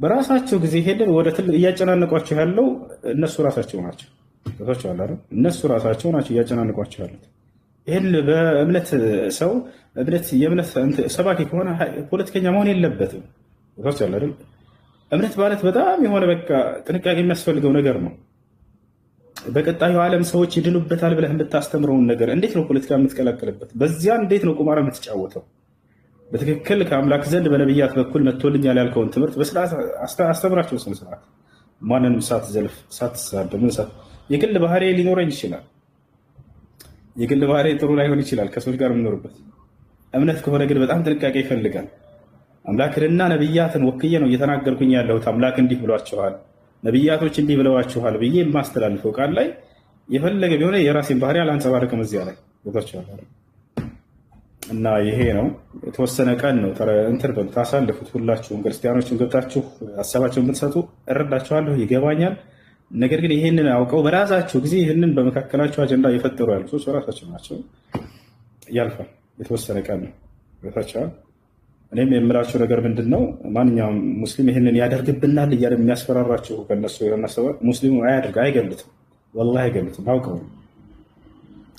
በራሳቸው ጊዜ ሄደን ወደ ትልቅ እያጨናነቋቸው ያለው እነሱ ራሳቸው ናቸው። እነሱ ራሳቸው ናቸው እያጨናነቋቸው ያሉት። ይህን በእምነት ሰው የእምነት ሰባኪ ከሆነ ፖለቲከኛ መሆን የለበትም። እምነት ማለት በጣም የሆነ በቃ ጥንቃቄ የሚያስፈልገው ነገር ነው። በቀጣዩ ዓለም ሰዎች ይድኑበታል ብለህ የምታስተምረውን ነገር እንዴት ነው ፖለቲካ የምትቀላቀልበት? በዚያ እንዴት ነው ቁማር የምትጫወተው? በትክክል ከአምላክ ዘንድ በነቢያት በኩል መጥቶልኛል ያልከውን ትምህርት በስርዓት አስተምራቸው። ስነ ስርዓት ማንንም ሳትዘልፍ ሳትሳደብ። የግል ባህሪ ሊኖረኝ ይችላል። የግል ባህሪ ጥሩ ላይሆን ይችላል ከሰዎች ጋር የምኖርበት። እምነት ከሆነ ግን በጣም ጥንቃቄ ይፈልጋል። አምላክንና ነቢያትን ወክዬ ነው እየተናገርኩኝ ያለሁት። አምላክ እንዲህ ብሏችኋል፣ ነቢያቶች እንዲህ ብለዋችኋል ብዬ የማስተላልፈው ቃል ላይ የፈለገ ቢሆነ የራሴን ባህሪ አላንጸባርቅም እዚያ ላይ ቦታችኋል። እና ይሄ ነው የተወሰነ ቀን ነው እንትን በሉ ታሳልፉት። ሁላችሁም ክርስቲያኖችን ገብታችሁ ሀሳባቸውን ብትሰጡ እረዳችኋለሁ፣ ይገባኛል። ነገር ግን ይህንን አውቀው በራሳቸው ጊዜ ይህንን በመካከላቸው አጀንዳ የፈጠሩ ያሉ ሰዎች በራሳቸው ናቸው። ያልፋል። የተወሰነ ቀን ነው ገብታችኋል። እኔም የምላቸው ነገር ምንድን ነው፣ ማንኛውም ሙስሊም ይህንን ያደርግብናል እያለ የሚያስፈራራቸው ከነሱ የሆነ ሰበብ ሙስሊሙ አያደርግ፣ አይገሉትም። ወላሂ አይገሉትም፣ አውቀው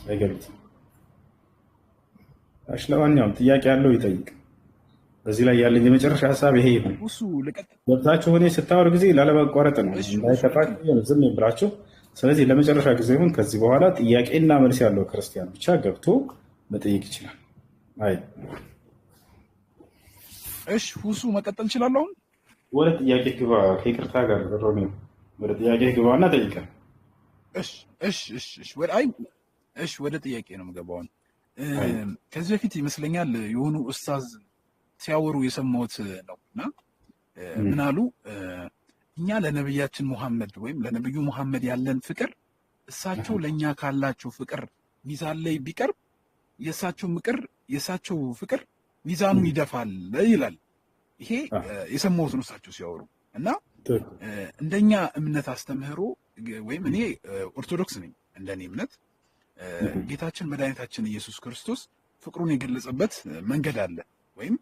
አይገሉትም። ለማንኛውም ጥያቄ ያለው ይጠይቅ። በዚህ ላይ ያለኝ የመጨረሻ ሀሳብ ይሄ ይሁን። ገብታችሁ ሆኔ ስታወር ጊዜ ላለማቋረጥ ነው እንዳይከፋችሁ ዝም ብላችሁ። ስለዚህ ለመጨረሻ ጊዜ ይሁን። ከዚህ በኋላ ጥያቄና መልስ ያለው ክርስቲያን ብቻ ገብቶ መጠየቅ ይችላል። አይ እሺ፣ ሁሱ መቀጠል እችላለሁ። አሁን ወደ ጥያቄ ግባ። ከይቅርታ ጋር ሮሚ ወደ ጥያቄ ግባና ጠይቀን። እሺ፣ ወደ ጥያቄ ነው የምገባው። ከዚህ በፊት ይመስለኛል የሆኑ ኡስታዝ ሲያወሩ የሰማሁት ነው እና ምን አሉ? እኛ ለነብያችን ሙሐመድ ወይም ለነብዩ ሙሐመድ ያለን ፍቅር እሳቸው ለኛ ካላቸው ፍቅር ሚዛን ላይ ቢቀርብ የእሳቸው ፍቅር ሚዛኑን ይደፋል ይላል። ይሄ የሰማሁት ነው እሳቸው ሲያወሩ እና እንደኛ እምነት አስተምህሮ ወይም እኔ ኦርቶዶክስ ነኝ። እንደኔ እምነት ጌታችን መድኃኒታችን ኢየሱስ ክርስቶስ ፍቅሩን የገለጸበት መንገድ አለ፣ ወይም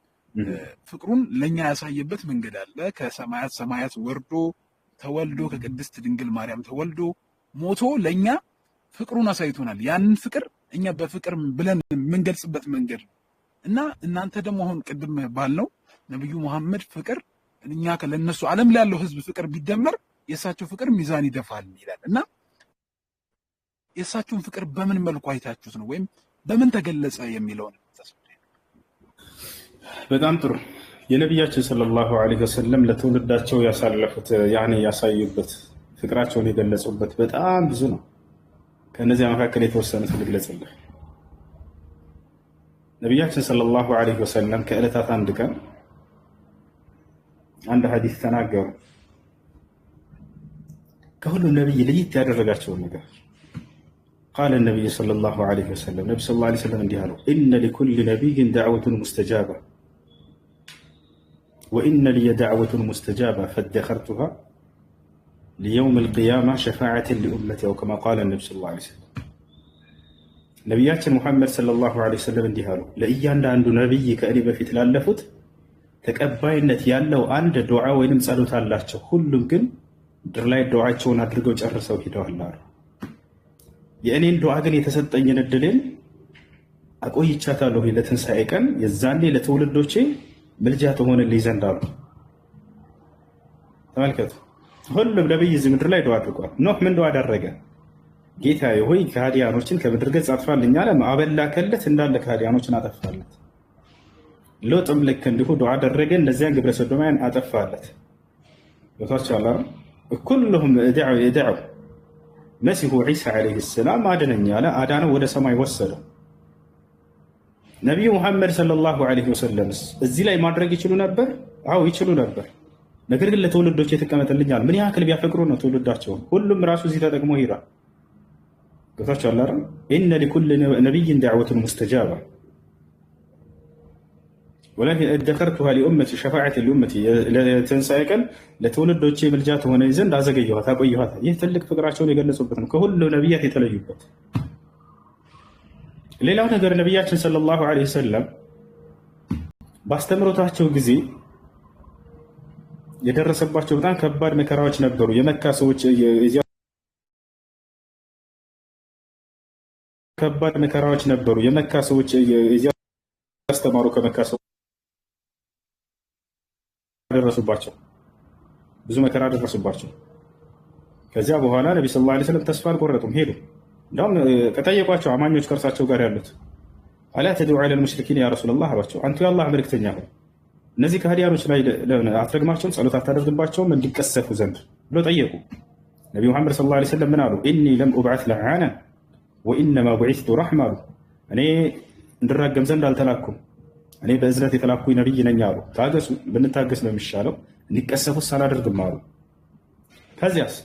ፍቅሩን ለኛ ያሳየበት መንገድ አለ። ከሰማያት ሰማያት ወርዶ ተወልዶ ከቅድስት ድንግል ማርያም ተወልዶ ሞቶ ለኛ ፍቅሩን አሳይቶናል። ያንን ፍቅር እኛ በፍቅር ብለን የምንገልጽበት መንገድ ነው እና እናንተ ደግሞ አሁን ቅድም ባልነው ነብዩ መሐመድ ፍቅር እኛ ለነሱ ዓለም ላይ ያለው ህዝብ ፍቅር ቢደመር የእሳቸው ፍቅር ሚዛን ይደፋል ይላል እና የእሳቸውን ፍቅር በምን መልኩ አይታችሁት ነው ወይም በምን ተገለጸ የሚለው ነው። በጣም ጥሩ። የነቢያችን ሰለላሁ ዐለይሂ ወሰለም ለትውልዳቸው ያሳለፉት ያሳዩበት ፍቅራቸውን የገለጹበት በጣም ብዙ ነው። ከነዚያ መካከል የተወሰኑት ልግለጽልህ። ነቢያችን ሰለላሁ ዐለይሂ ወሰለም ከዕለታት አንድ ቀን አንድ ሐዲስ ተናገሩ። ከሁሉም ነቢይ ለየት ያደረጋቸውን ነገር ቃለ ነቢይ ሰለላሁ ዐለይሂ ወሰለም ነቢ ሰለላሁ ዐለይሂ ወሰለም እንዲህ አሉ፣ ኢነ ሊኩል ነቢይን ደዕወቱን ሙስተጃባ ወኢነ ሊየ ደዕወቱን ሙስተጃባ ፈደኸርቱሃ ሊየውም ልቅያማ ሸፋዓትን ሊኡመቲ አው ከማ ቃለ ነቢ ሰለላሁ ዐለይሂ ወሰለም። ነቢያችን ሙሐመድ ሰለላሁ ዐለይሂ ወሰለም እንዲህ አሉ፣ ለእያንዳንዱ ነቢይ ከእኔ በፊት ላለፉት ተቀባይነት ያለው አንድ ዱዓ ወይንም ጸሎት አላቸው። ሁሉም ግን ምድር ላይ ዱዓቸውን አድርገው ጨርሰው ሂደዋል አሉ። የእኔን ዱዓ ግን የተሰጠኝን እድልን አቆይቻታለሁ ለትንሣኤ ቀን፣ የዛኔ ለትውልዶቼ ምልጃ ትሆንልኝ ዘንድ አሉ። ተመልከቱ፣ ሁሉም ነቢይ እዚህ ምድር ላይ ዱዓ አድርጓል። ኖህ ምን ዱዓ አደረገ? ጌታዬ ሆይ ከሃዲያኖችን ከምድር ገጽ አጥፋልኝ አለ። ማዕበል ላከለት፣ እንዳለ ከሃዲያኖችን አጠፋለት። ሎጥም ልክ እንዲሁ ዱዓ አደረገ፣ እነዚያን ግብረ ሰዶማውያን አጠፋለት። ቦታቸው ኩሉሁም እደዑ መሲሁ ዒሳ ዓለይሂ ሰላም አድነኝ አለ፣ አዳነው፣ ወደ ሰማይ ወሰደው። ነቢዩ ሙሐመድ ሰለላሁ ዐለይሂ ወሰለምስ እዚህ ላይ ማድረግ ይችሉ ነበር? አዎ ይችሉ ነበር። ነገር ግን ለትውልዶች የተቀመጠልኛል። ምን ያክል ቢያፈቅሩ ነው ትውልዳቸውን። ሁሉም ራሱ እዚህ ተጠቅሞ ሄዷል። ገብታችሁ አላረ ኢነ ሊኩል ነቢይን ደዕወቱን ሙስተጃባ ወላኪን እደኸርቱሃ ሊኡመቲ ሸፋዓትን ሊኡመቲ፣ ለትንሣኤ ቀን ለትውልዶቼ ምልጃ ትሆነኝ ዘንድ አዘገየኋት፣ አቆየኋት። ይህ ትልቅ ፍቅራቸውን የገለጹበት ነው፣ ከሁሉ ነቢያት የተለዩበት። ሌላው ነገር ነቢያችን ሰለላሁ ዐለይሂ ወሰለም ባስተምሮታቸው ጊዜ የደረሰባቸው በጣም ከባድ መከራዎች ነበሩ። የመካ ሰዎች ከባድ መከራዎች ነበሩ። የመካ ሰዎች ያስተማሩ ከመካ ሰዎች ደረሱባቸው፣ ብዙ መከራ ደረሱባቸው። ከዚያ በኋላ ነቢ ሰለላሁ ዐለይሂ ወሰለም ተስፋ አልቆረጡም፣ ሄዱ። እንደውም ከጠየቋቸው አማኞች ከእርሳቸው ጋር ያሉት አላ ተድዑ ዐለል ሙሽሪኪን ያ ረሱለላህ አሏቸው። አንቱ የአላህ መልእክተኛ ሆይ እነዚህ ከሃዲያኖች ላይ አትረግማቸውም? ጸሎት አታደርግባቸውም እንዲቀሰፉ ዘንድ ብሎ ጠየቁ። ነቢ ሙሐመድ ሰለላሁ ዐለይሂ ወሰለም ምን አሉ? ኢኒ ለም ኡብዐት ለዓነን ወኢነማ ቡዒስቱ ረሕማ አሉ። እኔ እንድራገም ዘንድ አልተላኩም፣ እኔ በእዝነት የተላኩኝ ነቢይ ነኝ አሉ። ታገሱ፣ ብንታገስ ነው የሚሻለው፣ እንዲቀሰፉስ አላደርግም አሉ። ከዚያስ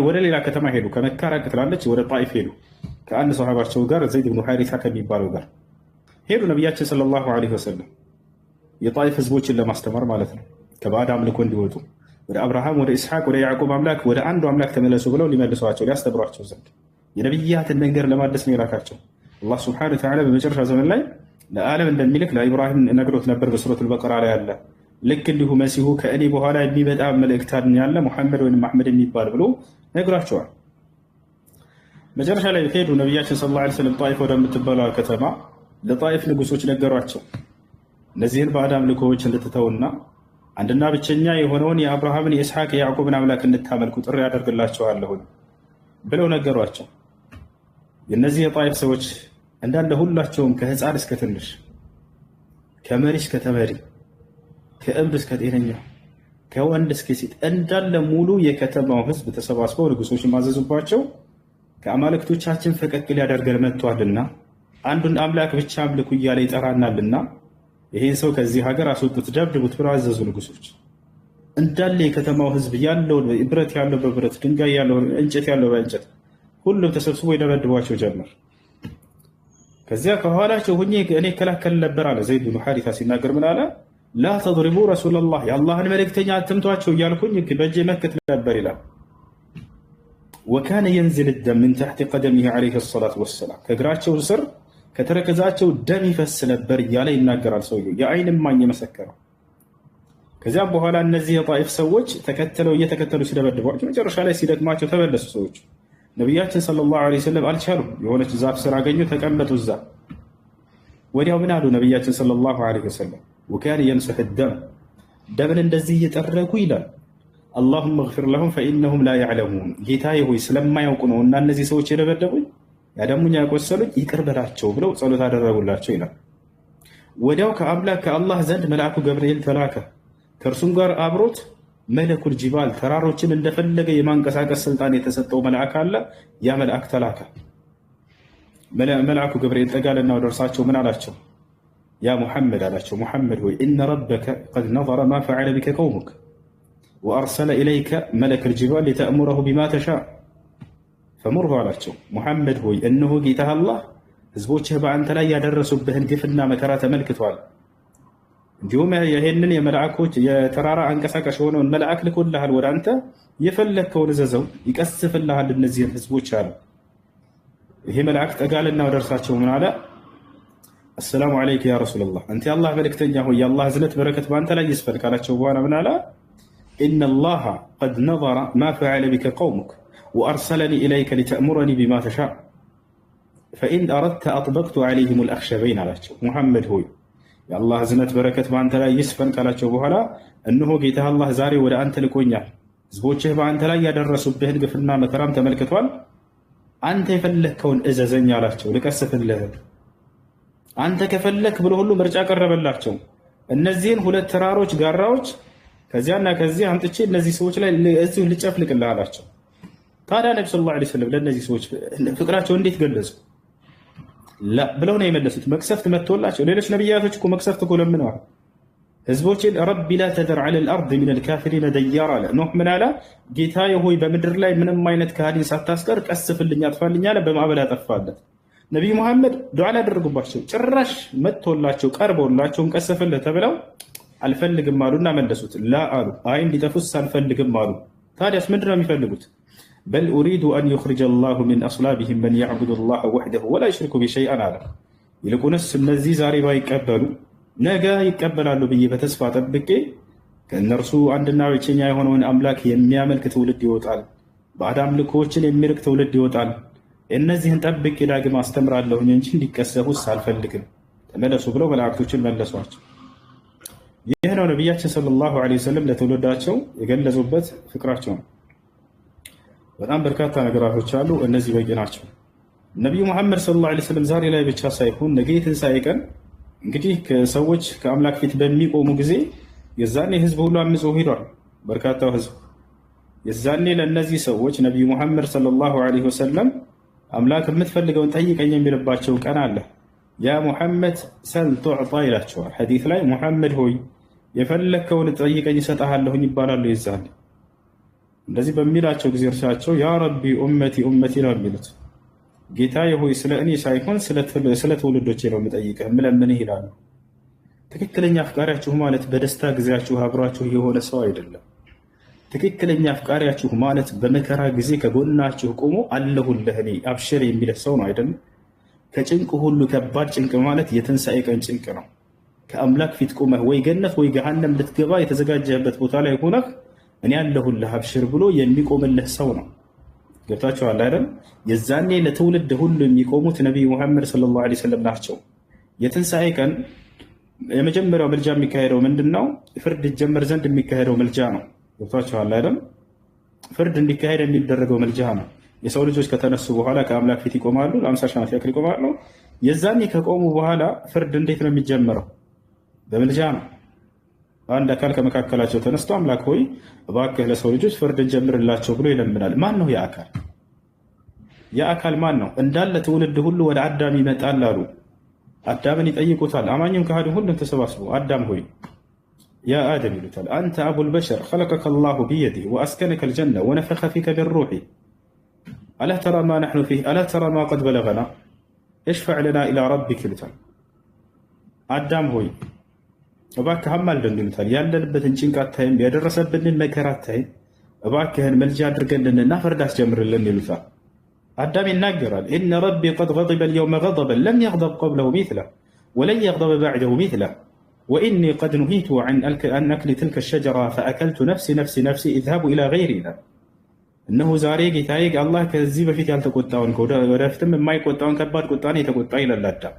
ወደ ሌላ ከተማ ሄዱ። ከመካ ራቅ ትላለች፣ ወደ ጣኢፍ ሄዱ። ከአንድ ሰሃባቸው ጋር ዘይድ ብኑ ሐሪሳ ከሚባለው ጋር ሄዱ። ነቢያችን ሰለላሁ ዐለይሂ ወሰለም የጣኢፍ ህዝቦችን ለማስተማር ማለት ነው፣ ከባዕድ አምልኮ እንዲወጡ ወደ አብርሃም፣ ወደ ኢስሐቅ፣ ወደ ያዕቆብ አምላክ ወደ አንዱ አምላክ ተመለሱ ብለው ሊመልሷቸው ሊያስተምሯቸው ዘንድ የነቢያትን መንገድ ለማደስ ነው የላካቸው። አላህ ሱብሓነሁ ወተዓላ በመጨረሻ ዘመን ላይ ለዓለም እንደሚልክ ለኢብራሂም ነግሮት ነበር። በሱረቱል በቀራ ላይ ያለ ልክ እንዲሁ መሲሁ ከእኔ በኋላ የሚመጣ መልእክተኛ ያለ ሙሐመድ ወይም አሕመድ የሚባል ብሎ ነግራቸዋል። መጨረሻ ላይ ሄዱ። ነቢያችን ሰለላሁ ዐለይሂ ወሰለም ጣኢፍ ወደምትባለው ከተማ ለጣኢፍ ንጉሶች ነገሯቸው። እነዚህን ባዕድ አምልኮዎች እንድትተውና አንድና ብቸኛ የሆነውን የአብርሃምን የኢስሐቅ የያዕቆብን አምላክ እንድታመልኩ ጥሪ ያደርግላቸዋለሁ ብለው ነገሯቸው። የእነዚህ የጣኢፍ ሰዎች እንዳለ ሁላቸውም ከህፃን እስከ ትንሽ፣ ከመሪ እስከ ተመሪ፣ ከእብድ እስከ ጤነኛ፣ ከወንድ እስከ ሴት እንዳለ ሙሉ የከተማው ህዝብ ተሰባስበው ንጉሶች ማዘዙባቸው። ከአማልክቶቻችን ፈቀቅ ሊያደርገን መጥቷልና አንዱን አምላክ ብቻ አምልኩ እያለ ይጠራናልና ይሄን ሰው ከዚህ ሀገር አስወጡት፣ ደብድቡት ብለው አዘዙ ንጉሶች። እንዳለ የከተማው ህዝብ ያለውን ብረት ያለው በብረት ድንጋይ ያለው እንጨት ያለው በእንጨት ሁሉም ተሰብስቦ ይደበድቧቸው ጀመር። ከዚያ ከኋላቸው ሁኜ እኔ እከላከል ነበር አለ ዘይድ ብኑ ሐሪሳ ሲናገር ምን አለ? ላ ተድሪቡ ረሱለላህ የአላህን መልእክተኛ አትምቷቸው እያልኩኝ በእጄ መክት ነበር ይላል። ወካነ የንዝል ደም ምን ተሕቲ ቀደሚሂ ዐለይሂ ሰላቱ ወሰላም ከእግራቸው ስር ከተረከዛቸው ደም ይፈስ ነበር እያለ ይናገራል ሰውየው፣ የአይን እማኝ የመሰከረው። ከዚያም በኋላ እነዚህ የጣኢፍ ሰዎች እየተከተሉ ሲደበድቧቸው መጨረሻ ላይ ሲደክማቸው ተመለሱ ሰዎች። ነቢያችን ሰለላሁ ዐለይሂ ወሰለም አልቻሉም። የሆነች ዛፍ ስር አገኙ፣ ተቀመጡ እዛ። ወዲያው ምን አሉ ነቢያችን ሰለላሁ ዐለይሂ ወሰለም? ወካነ የምሰሕ ደም ደምን እንደዚህ እየጠረጉ ይላል አላሁመ እግፊር ለሁም ፈኢነሁም ላ ያዕለሙን፣ ጌታዬ ሆይ ስለማያውቁ ነው እና እነዚህ ሰዎች የደበደቡኝ ያደሙኝ ያቆሰሉኝ ይቅር በላቸው ብለው ጸሎት አደረጉላቸው ይላል። ወዲያው ከአላህ ዘንድ መልአኩ ገብርኤል ተላከ። ከእርሱም ጋር አብሮት መለኩል ጂባል ተራሮችን እንደፈለገ የማንቀሳቀስ ስልጣን የተሰጠው መልአክ አለ። ያ መልአክ ተላከ። መልአኩ ገብርኤል ጠጋለና ወደ እርሳቸው ምን አላቸው? ያ ሙሐመድ አላቸው፣ ሙሐመድ ሆይ ኢነ ረበከ ቀድ ነዘረ ማ ፈዐለ ቢከ ቀውሙክ ወአርሰለ ኢለይከ መለከል ጂባል ሊተእሙረሁ ቢማ ተሻእ ፈሙርሁ አላቸው። ሙሐመድ ሆይ እነሆ ጌታህ አላህ ህዝቦችህ በአንተ ላይ ያደረሱብህን ግፍና መከራ ተመልክቷል። እንዲሁም ይህንን የመልአኮች የተራራ አንቀሳቃሽ የሆነውን መልአክ ልኮልሃል። ወደ አንተ የፈለግከውን እዘዘው ይቀስፍልሃል እነዚህን ህዝቦች አለ። ይሄ መልአክ ጠጋልና ወደ እርሳቸው ምን አለ? አሰላሙ ዐለይከ ያ ረሱለላህ፣ አንተ የአላህ መልእክተኛ ሆይ የአላህ እዝነት በረከት በአንተ ላይ ይስፈን ካላቸው በኋላ ምን አለ? ኢነላሃ ቀድ ነዘረ ማ ፈዐለ ቢከ ቀውሙክ ወአርሰለኒ ኢለይከ ሊተእሙረኒ ቢማ ተሻእ ፈኢን አረድተ አጥበቅቱ ዐለይሂም አልአኽሸበይን አላቸው። ሙሐመድ ሆይ የአላህ እዝነት በረከት በአንተ ላይ ይስፈን ካላቸው በኋላ እነሆ ጌታህ አላህ ዛሬ ወደ አንተ ልኮኛል። ህዝቦችህ በአንተ ላይ ያደረሱብህን ግፍና መከራም ተመልክቷል። አንተ የፈለግከውን እዘዘኝ አላቸው፣ ልቀስፍልህ። አንተ ከፈለክ ብሎ ሁሉ ምርጫ ቀረበላቸው። እነዚህን ሁለት ተራሮች ጋራዎች ከዚያና ከዚህ አምጥቼ እነዚህ ሰዎች ላይ እዚሁ ልጨፍልቅልህ አላቸው። ታዲያ ነቢ ሰለላሁ ዐለይሂ ወሰለም ለእነዚህ ሰዎች ፍቅራቸው እንዴት ገለጹ? ብለው ነው የመለሱት። መቅሰፍት መጥቶላቸው ሌሎች ነቢያቶች እኮ መቅሰፍት እኮ ለምነዋል። ህዝቦችን ረቢ ላ ተደር ዐለል አርድ ሚነል ካፊሪነ ደያር አለ። ኖህ ምን አለ? ጌታዬ ሆይ በምድር ላይ ምንም አይነት ከሃዲን ሳታስቀር ቀስፍልኝ፣ አጥፋልኝ አለ። በማዕበል አጠፋለት። ነቢይ ሙሐመድ ዱዓ ላደረጉባቸው ጭራሽ መጥቶላቸው ቀርቦላቸው እንቀስፍልህ ተብለው አልፈልግም አሉና መለሱት። ላ አሉ፣ አይ እንዲጠፉስ አልፈልግም አሉ። ታዲያስ ምንድነው የሚፈልጉት? በል ኡሪዱ አን ዩኽሪጀ ላሁ ሚን አስላቢሂም መን ያዕቡዱ ላህ ወሕደሁ ወላ ዩሽሪኩ ቢ ሸይአን አለ። ይልቁንስ እነዚህ ዛሬ ባይቀበሉ ነገ ይቀበላሉ ብዬ በተስፋ ጠብቄ ከእነርሱ አንድና ብቸኛ የሆነውን አምላክ የሚያመልክ ትውልድ ይወጣል። ባዕድ አምልኮዎችን የሚርቅ ትውልድ ይወጣል። እነዚህን ጠብቄ ዳግም አስተምራለሁኝ እንጂ እንዲቀሰፉስ አልፈልግም። ተመለሱ ብለው መላእክቶችን መለሷቸው። ይህ ነው ነቢያችን ሰለላሁ ዐለይሂ ወሰለም ለትውልዳቸው የገለጹበት ፍቅራቸው ነው። በጣም በርካታ ነገራቶች አሉ። እነዚህ በቂ ናቸው። ነቢዩ መሐመድ ሰለላሁ ዐለይሂ ወሰለም ዛሬ ላይ ብቻ ሳይሆን ነገ የትንሣኤ ቀን እንግዲህ ሰዎች ከአምላክ ፊት በሚቆሙ ጊዜ የዛኔ ህዝብ ሁሉ አምጾ ሄዷል። በርካታው ህዝብ የዛኔ ለእነዚህ ሰዎች ነቢዩ መሐመድ ሰለላሁ ዐለይሂ ወሰለም አምላክ የምትፈልገውን ጠይቀኝ የሚልባቸው ቀን አለ። ያ ሙሐመድ ሰል ቱዕጣ ይላቸዋል። ሐዲስ ላይ ሙሐመድ ሆይ የፈለግከውን ጠይቀኝ እሰጥሃለሁኝ ይባላሉ። የዛኔ እንደዚህ በሚላቸው ጊዜ እርሳቸው ያ ረቢ ኡመቲ ኡመቲ ነው የሚሉት። ጌታዬ ሆይ ስለ እኔ ሳይሆን ስለ ትውልዶቼ ነው የምጠይቅህ የምለምንህ ይላሉ። ትክክለኛ አፍቃሪያችሁ ማለት በደስታ ጊዜያችሁ አብሯችሁ የሆነ ሰው አይደለም። ትክክለኛ አፍቃሪያችሁ ማለት በመከራ ጊዜ ከጎናችሁ ቆሞ አለሁልህ እኔ አብሽር የሚልህ ሰው ነው አይደለም። ከጭንቅ ሁሉ ከባድ ጭንቅ ማለት የትንሣኤ ቀን ጭንቅ ነው። ከአምላክ ፊት ቆመህ ወይ ገነት ወይ ገሃነም ልትገባ የተዘጋጀህበት ቦታ ላይ ሆነህ እኔ አለሁልህ አብሽር ብሎ የሚቆምልህ ሰው ነው። ገብታችኋል አይደል? የዛኔ ለትውልድ ሁሉ የሚቆሙት ነቢይ ሙሐመድ ሰለላሁ ዐለይሂ ወሰለም ናቸው። የትንሣኤ ቀን የመጀመሪያው ምልጃ የሚካሄደው ምንድነው? ፍርድ ይጀመር ዘንድ የሚካሄደው ምልጃ ነው። ገብታችኋል አይደል? ፍርድ እንዲካሄድ የሚደረገው ምልጃ ነው። የሰው ልጆች ከተነሱ በኋላ ከአምላክ ፊት ይቆማሉ። ለ50 ሺህ ዓመት ያክል ይቆማሉ። የዛኔ ከቆሙ በኋላ ፍርድ እንዴት ነው የሚጀምረው? በምልጃ ነው። አንድ አካል ከመካከላቸው ተነስቶ አምላክ ሆይ እባክህ ለሰው ልጆች ፍርድ እንጀምርላቸው ብሎ ይለምናል። ማን ነው ያ አካል? ያ አካል ማን ነው? እንዳለ ትውልድ ሁሉ ወደ አዳም ይመጣል አሉ። አዳምን ይጠይቁታል። አማኝም ከሃዲም ሁሉም ተሰባስቦ አዳም ሆይ ያ አደም ይሉታል። አንተ አቡል በሸር ኸለቀከ አላሁ ቢየዲህ ወአስከነከ አልጀነ ወነፈኸ ፊከ ሚን ሩሒ አላ ተራ ማ ነሕኑ ፊህ አላ ተራ ማ ቀድ በለገና እሽፈዕ ለና ኢላ ረቢክ ይሉታል። አዳም ሆይ እባክህ አማልደን ይሉታል። ያለንበትን ጭንቅ አታይም? ያደረሰብንን መከራ አታይም? እባክህን መልጃ አድርገልንና ፍርድ አስጀምርልን ይሉታል። አዳም ይናገራል። ኢነ ረቢ ቀድ ገضበ ልየውመ ገضበን ለም የግضብ ቀብለሁ ሚስለህ ወለን የግضበ ባዕደሁ ሚስለህ ወኢኒ ቀድ ኑሂቱ አን አክሊ ትልከ ሸጀራ ፈአከልቱ ነፍሲ ነፍሲ ነፍሲ ኢዝሃቡ ኢላ ገይሪ ይላል። እነሆ ዛሬ ጌታዬ አላህ ከዚህ በፊት ያልተቆጣውን ወደፊትም የማይቆጣውን ከባድ ቁጣን የተቆጣ ይላል አዳም።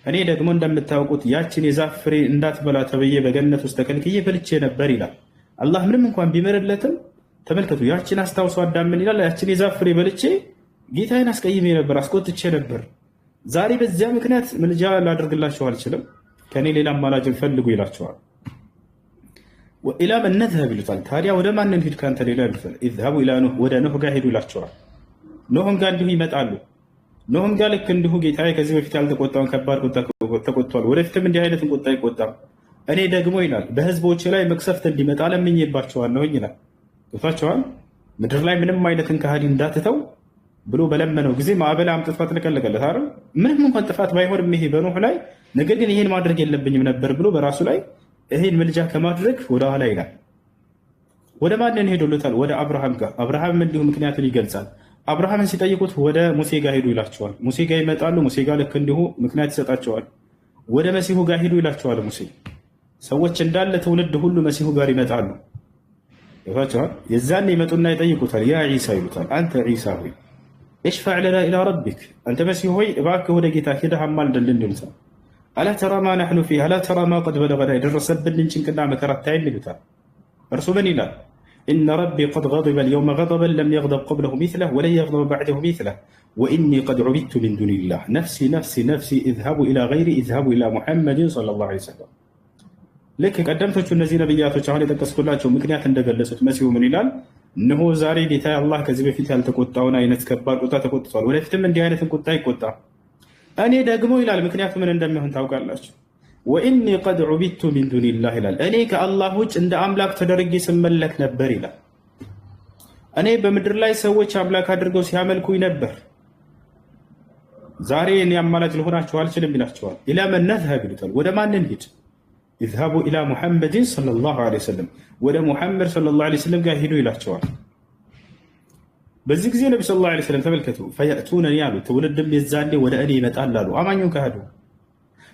እኔ ደግሞ እንደምታውቁት ያችን የዛፍ ፍሬ እንዳትበላ ተብዬ በገነት ውስጥ ተከልክዬ በልቼ ነበር ይላል። አላህ ምንም እንኳን ቢምርለትም ተመልከቱ፣ ያችን አስታውሶ አዳም ምን ይላል? ያችን የዛፍ ፍሬ በልቼ ጌታዬን አስቀይሜ ነበር፣ አስቆጥቼ ነበር። ዛሬ በዚያ ምክንያት ምልጃ ላደርግላችሁ አልችልም፣ ከእኔ ሌላ አማላጅን ፈልጉ ይላቸዋል። ኢላ መን ነዝሀብ ይሉታል። ታዲያ ወደ ማን እንሂድ ካንተ ሌላ ይሉታል። ኢዝሀቡ ኢላ ኑህ፣ ወደ ኑህ ጋር ሄዱ ይላቸዋል። ኑህም ጋር እንዲሁ ይመጣሉ። ኑህም ጋር ልክ እንዲሁ ጌታዬ ከዚህ በፊት ያልተቆጣውን ከባድ ቁጣ ተቆጥቷል፣ ወደፊትም እንዲህ አይነትን ቁጣ አይቆጣም። እኔ ደግሞ ይላል በህዝቦች ላይ መቅሰፍት እንዲመጣ ለምኜባቸዋለሁኝ ይላል። ገብታችኋል? ምድር ላይ ምንም አይነትን ከሃዲ እንዳትተው ብሎ በለመነው ጊዜ ማዕበል አምጥቶ ተለቀለቀለት አይደል? ምንም እንኳን ጥፋት ባይሆንም ይሄ በኑህ ላይ፣ ነገር ግን ይሄን ማድረግ የለብኝም ነበር ብሎ በራሱ ላይ ይሄን ምልጃ ከማድረግ ወደ ኋላ ይላል። ወደ ማንን ሄዶለታል? ወደ አብርሃም ጋር። አብርሃም እንዲሁ ምክንያቱን ይገልጻል። አብርሃምን ሲጠይቁት ወደ ሙሴ ጋር ሄዱ ይላቸዋል። ሙሴ ጋር ይመጣሉ። ሙሴ ጋር ልክ እንዲሁ ምክንያት ይሰጣቸዋል። ወደ መሲሁ ጋር ሄዱ ይላቸዋል። ሙሴ ሰዎች እንዳለ ትውልድ ሁሉ መሲሁ ጋር ይመጣሉ። ይፋቸዋል። የዛኔ ይመጡና ይጠይቁታል። ያ ዒሳ ይሉታል። አንተ ዒሳ ሆይ እሽፈዕ ለና ኢላ ረቢክ፣ አንተ መሲሁ ሆይ እባክህ ወደ ጌታ ሄደህ አማልደልን ይሉታል። አላ ተራ ማ ነሕኑ ፊህ አላ ተራ ማ ቀድ በለገና፣ የደረሰብንን ጭንቅና መከራ አታይም ይሉታል። እርሱ ምን ይላል? ኢነ ረቢ ቀድ ገضበ ልየውመ ገضበን ለም የግضብ ቀብለሁ ሚስለህ ወለን የግضበ ባዕደሁ ሚስለህ ወኢኒ ቀድ ዑቢድቱ ሚን ዱኒላህ ነፍሲ ነፍሲ ነፍሲ ኢዝሀቡ ኢላ ገይሪ ኢዝሀቡ ኢላ ሙሐመድን ሰለላሁ ዐለይሂ ወሰለም። ልክ ቀደምቶቹ እነዚህ ነቢያቶች አሁን የጠቀስኩላቸው ምክንያት እንደገለጹት መሲሁ ምን ይላል? እነሆ ዛሬ ጌታ አላህ ከዚህ በፊት ያልተቆጣውን አይነት ከባድ ቁጣ ተቆጥቷል፣ ወደፊትም እንዲህ አይነትን ቁጣ ይቆጣ። እኔ ደግሞ ይላል ምክንያቱ ምን እንደሚሆን ታውቃላችሁ? ወኢኒ ቀድ ዑቢድቱ ሚን ዱኒላህ ይላል። እኔ ከአላህ ውጭ እንደ አምላክ ተደርጌ ስመለክ ነበር ይላል። እኔ በምድር ላይ ሰዎች አምላክ አድርገው ሲያመልኩኝ ነበር። ዛሬ እኔ አማላጅ ልሆናችሁ አልችልም ይላቸዋል። ኢላ መን ነዝሀብ ይሉታል። ወደ ማን እንሂድ? ኢዝሀቡ ኢላ ሙሐመድን ሰለላሁ ዐለይሂ ወሰለም፣ ወደ ሙሐመድ ሰለላሁ ዐለይሂ ወሰለም ጋር ሂዱ ይላቸዋል። በዚህ ጊዜ ነቢ ሰለላሁ ዐለይሂ ወሰለም ተመልከቱ፣ ፈየእቱነኒ አሉ፣ ትውልድም የዛኔ ወደ እኔ ይመጣል አሉ። አማኙን ካህዱ